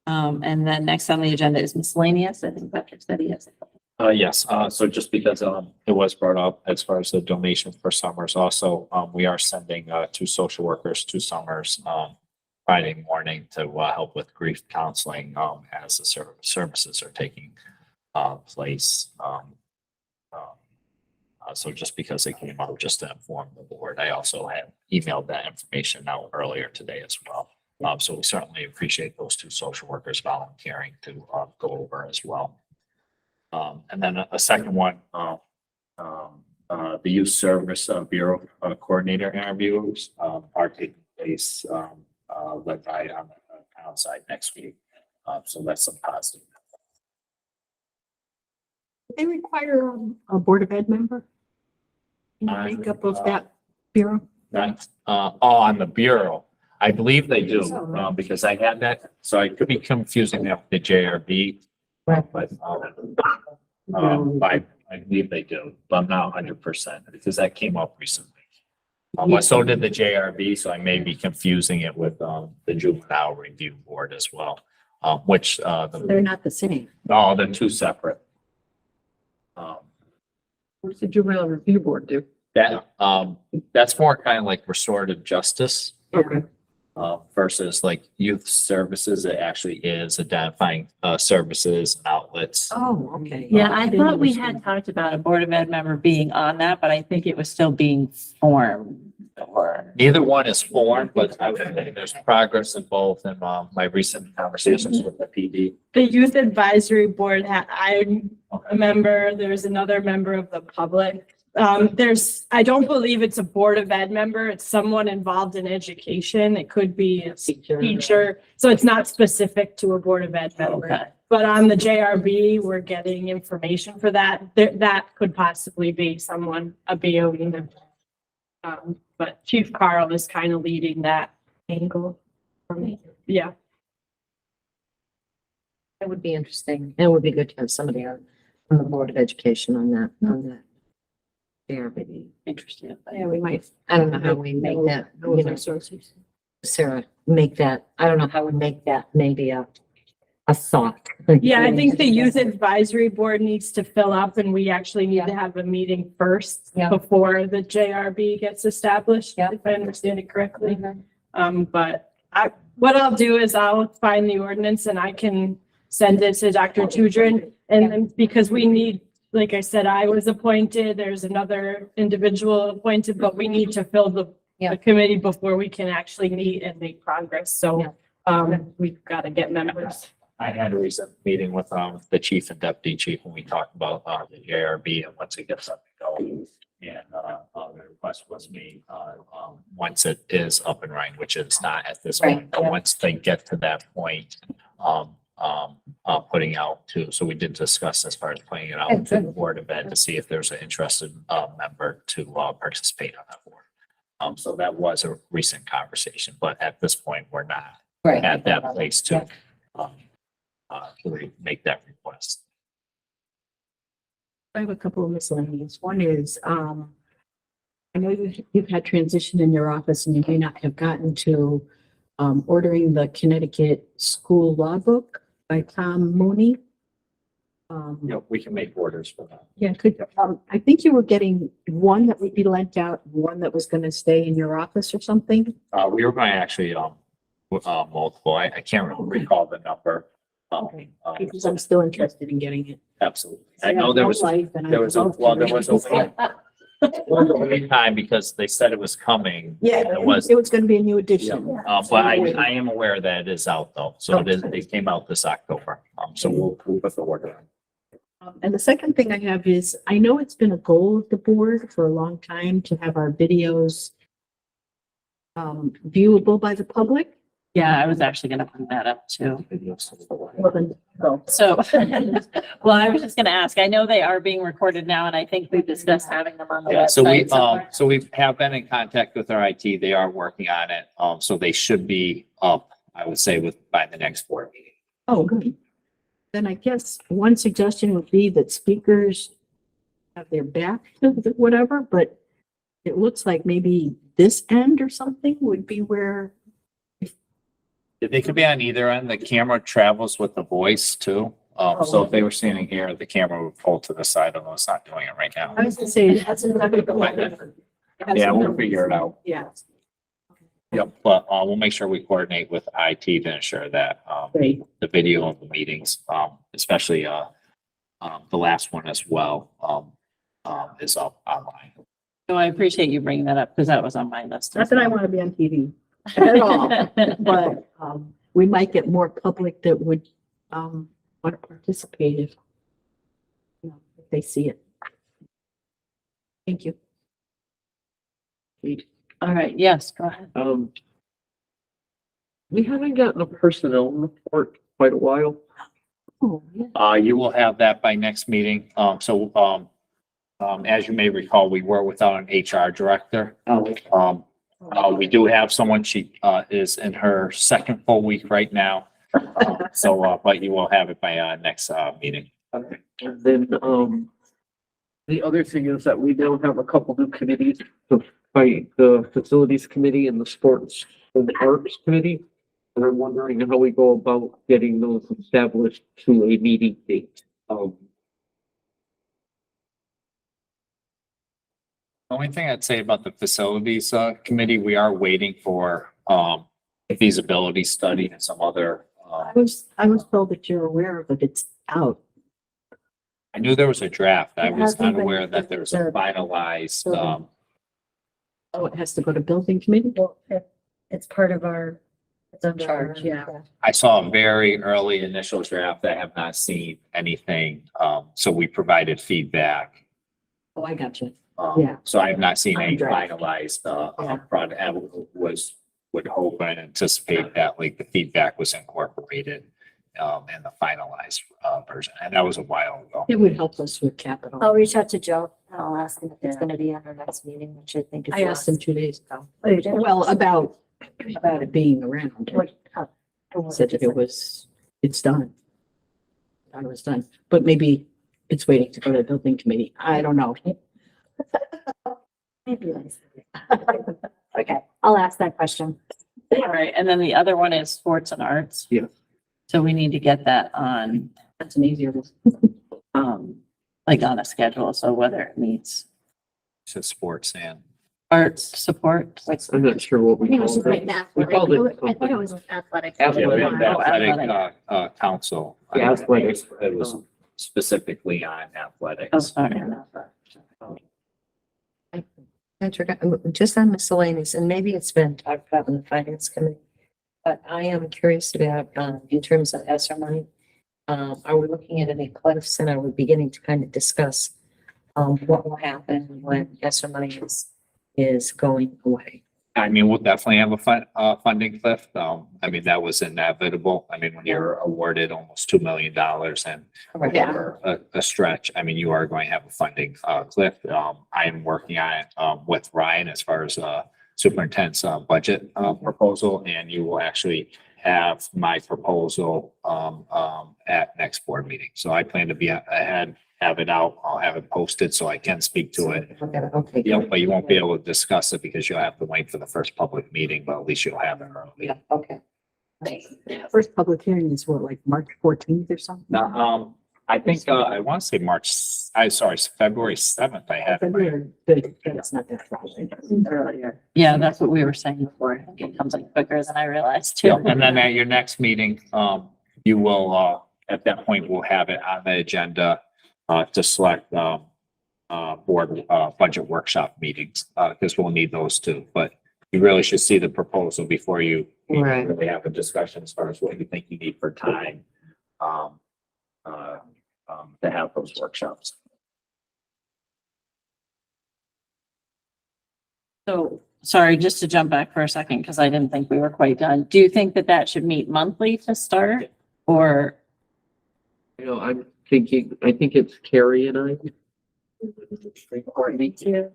And then next on the agenda is miscellaneous. I think Patrick said he has. Yes, so just because, it was brought up as far as the donation for summers, also, we are sending, 2 social workers to summers, Friday morning to, help with grief counseling, as the services are taking, place. So just because they came up just to inform the board, I also have emailed that information out earlier today as well. So we certainly appreciate those 2 social workers volunteering to, go over as well. And then a second one, the Youth Service Bureau Coordinator interviews are taking place, led by on the outside next week. So that's some positive. They require a Board of Ed member? In the makeup of that bureau? That's, on the Bureau. I believe they do, because I had that, so I could be confusing that with the JRB. But, I believe they do, but I'm not 100% because that came up recently. So did the JRB, so I may be confusing it with, the Juvenile Review Board as well, which, They're not the same. oh, they're 2 separate. What does the juvenile review board do? That, that's more kind of like restorative justice. Okay. Versus like youth services, it actually is identifying, services and outlets. Oh, okay. Yeah, I thought we had talked about a Board of Ed member being on that, but I think it was still being formed or. Neither one is formed, but I would say there's progress in both in, my recent conversations with the PD. The Youth Advisory Board, I'm a member, there's another member of the public. I don't believe it's a Board of Ed member, it's someone involved in education. It could be a teacher, so it's not specific to a Board of Ed member. Okay. But on the JRB, we're getting information for that. That could possibly be someone, a BOE member. But Chief Carl is kind of leading that angle for me. Yeah. That would be interesting. It would be good to have somebody on the Board of Education on that. JRB. Interesting. Yeah, we might. I don't know how we make that, you know, Sources. Sarah, make that, I don't know how we make that maybe a thought. Yeah, I think the Youth Advisory Board needs to fill up and we actually need to have a meeting first Yeah. before the JRB gets established, Yeah. if I understand it correctly. But what I'll do is I'll find the ordinance and I can send it to Dr. Tudrin. And then because we need, like I said, I was appointed, there's another individual appointed, but we need to fill the committee before we can actually meet and make progress. So, we've got to get members. I had a recent meeting with, the chief and deputy chief when we talked about, the JRB and once it gets up and going. And, the request was made, once it is up and running, which it's not at this point, but once they get to that point, putting out to, so we did discuss as far as putting it out to the Board of Ed to see if there's an interested, member to, participate on that board. So that was a recent conversation, but at this point, we're not at that place to, to make that request. I have a couple of miscellaneous. One is, I know you've had transition in your office and you may not have gotten to ordering the Connecticut School Law Book by Tom Mooney. We can make orders for that. Yeah, I think you were getting one that would be lent out, one that was going to stay in your office or something. We were going to actually, multiple. I can't recall the number. Because I'm still interested in getting it. Absolutely. I know there was, there was a lead time because they said it was coming. Yeah, It was, it was gonna be a new edition. but I am aware that it is out though. So it came out this October. So we'll put the word on. And the second thing I have is, I know it's been a goal of the board for a long time to have our videos viewable by the public. Yeah, I was actually gonna bring that up too. Well, then, go. So, well, I was just gonna ask, I know they are being recorded now and I think we discussed having them on the Yeah, website. so we have been in contact with our IT. They are working on it. So they should be up, I would say, by the next board meeting. Oh, good. Then I guess one suggestion would be that speakers have their back to whatever, but it looks like maybe this end or something would be where. They could be on either end. The camera travels with the voice too. So if they were standing here, the camera would pull to the side of them. It's not doing it right now. I was gonna say, that's Yeah, we'll figure it out. Yeah. Yep, but we'll make sure we coordinate with IT to ensure that Great. the video of the meetings, especially the last one as well, is up online. So I appreciate you bringing that up because that was on my list. Not that I want to be on TV at all, but we might get more public that would want to participate if, you know, if they see it. Thank you. All right, yes, go ahead. We haven't gotten a personnel report quite a while. Oh, yeah. You will have that by next meeting. As you may recall, we were without an HR director. We do have someone, she is in her second full week right now. But you will have it by next meeting. And then, the other thing is that we now have a couple new committees, the facilities committee and the sports and arts committee. And I'm wondering how we go about getting those established to a meeting date. The only thing I'd say about the facilities committee, we are waiting for a feasibility study and some other. I was told that you're aware of it. It's out. I knew there was a draft. I It was hasn't been- unaware that there was a finalized. Oh, it has to go to building committee? Well, it's part of our, it's under our, Yeah. I saw a very early initial draft. I have not seen anything. So we provided feedback. Oh, I got you. Yeah. So I have not seen any Draft. finalized, Yeah. product. I would hope and anticipate that like the feedback was incorporated, in the finalized, version. And that was a while ago. It would help us with capital. I'll reach out to Joe and I'll ask him if it's gonna be on our next meeting, which I think is. I asked him 2 days ago. Oh, you did? Well, about it being around. What- oh, Said that it's done. Thought it was done, but maybe it's waiting to go to the building committee. I don't know. Maybe nice. Okay, I'll ask that question. All right, and then the other one is sports and arts. Yeah. So we need to get that on, That's an easier one. like on a schedule, so whether it meets So sports and. arts support. I'm not sure what I we think it call was like it. We called it I thought it was athletic. Yeah, we have the Oh, athletic, athletic. council. Yeah, athletic. It was specifically on Oh, athletics. sorry. Patrick, just on miscellaneous, and maybe it's been talked about in the finance committee, but I am curious about, in terms of ESSER money. Are we looking at any cliffs, and are we beginning to kind of discuss, what will happen when ESSER money is going away? I mean, we'll definitely have a funding cliff. I mean, that was inevitable. I mean, when you're awarded almost $2 million and Correct. over a stretch, I mean, you are going to have a funding cliff. I am working on it with Ryan as far as superintendent's budget proposal, and you will actually have my proposal at next board meeting. So I plan to be ahead, have it out. I'll have it posted so I can speak to it. Okay. Yeah, but you won't be able to discuss it because you'll have to wait for the first public meeting, but at least you'll have it early. Yeah, okay. First public hearing is what, like March 14th or something? Now, I think, I want to say February 7th, I had. it right. That's not that far. Earlier. Yeah, that's what we were saying before. I think it comes like quicker than I realized too. Yeah, and then at your next meeting, you will, at that point, we'll have it on the agenda, to select, board, budget workshop meetings, because we'll need those too. But you really should see the proposal before you Right. really have a discussion as far as what you think you need for time, to have those workshops. So, sorry, just to jump back for a second, because I didn't think we were quite done. Do you think that that should meet monthly to start? Or, You know, I'm thinking, I think it's Carrie and I. Courtney too?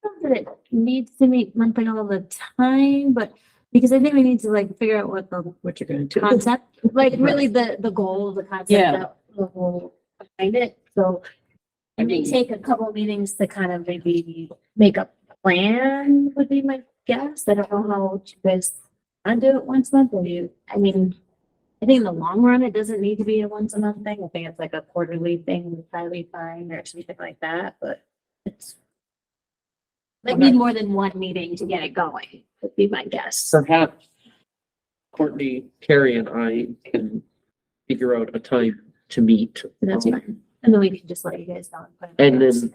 Not that it needs to meet monthly all the time, but because I think we need to like figure out What you're gonna do. concept, like really the goal, the concept, Yeah. that the whole behind it. So it may take a couple of meetings to kind of maybe make a plan would be my guess. I don't know how you guys want to do it once a month or you, I mean, I think in the long run, it doesn't need to be a once a month thing. I think it's like a quarterly thing, would probably be fine or something like that, but it's might need more than one meeting to get it going, would be my guess. Perhaps Courtney, Carrie and I can figure out a time to meet. That's fine. And then we can just let you guys know. And then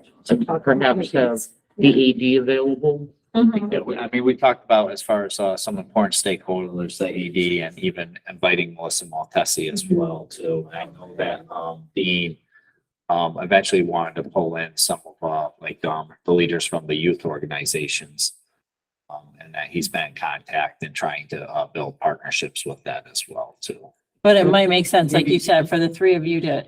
perhaps have the AD available. Mhm. Yeah, I mean, we talked about as far as, some important stakeholders, the AD, and even inviting Melissa Maltesi as well too. I know that, Dean, eventually wanted to pull in some of, the leaders from the youth organizations. And that he's been in contact and trying to, build partnerships with that as well too. But it might make sense, like you said, for the three of you to,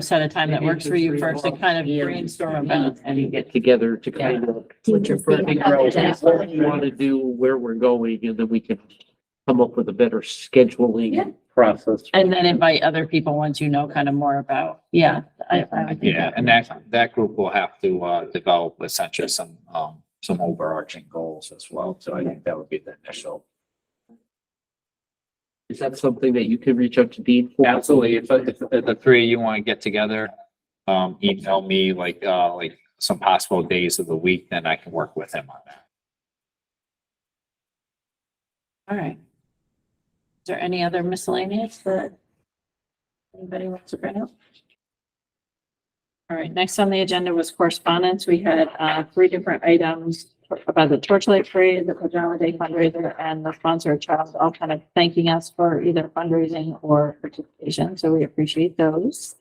set a time that works for you first and kind of brainstorm about. And get together to kind of Figure figure out what we want to do, where we're going, and then we can come up with a better scheduling process. And then invite other people once you know kind of more about, I would think Yeah, and that group will have to, develop essentially some overarching goals as well. So I think that would be the initial. Is that something that you can reach out to Dean for? Absolutely. If the three of you want to get together, email me like some possible days of the week, then I can work with him on that. All right. Is there any other miscellaneous that anybody wants to bring up? All right, next on the agenda was correspondence. We had three different items about the Torchlight Parade, the Pajama Day fundraiser, and the sponsor child, all kind of thanking us for either fundraising or participation. So we appreciate those.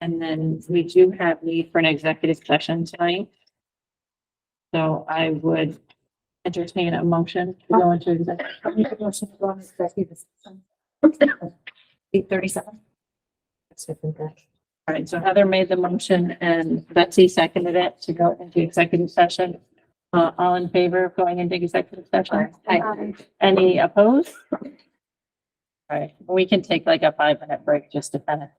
And then we do have need for an executive session tonight. So I would entertain a motion to go into executive. 8:37. All right, so Heather made the motion and Betsy seconded it to go into executive session. All in favor of going into executive session? Aye. Any opposed? All right, we can take like a 5-minute break just to finish.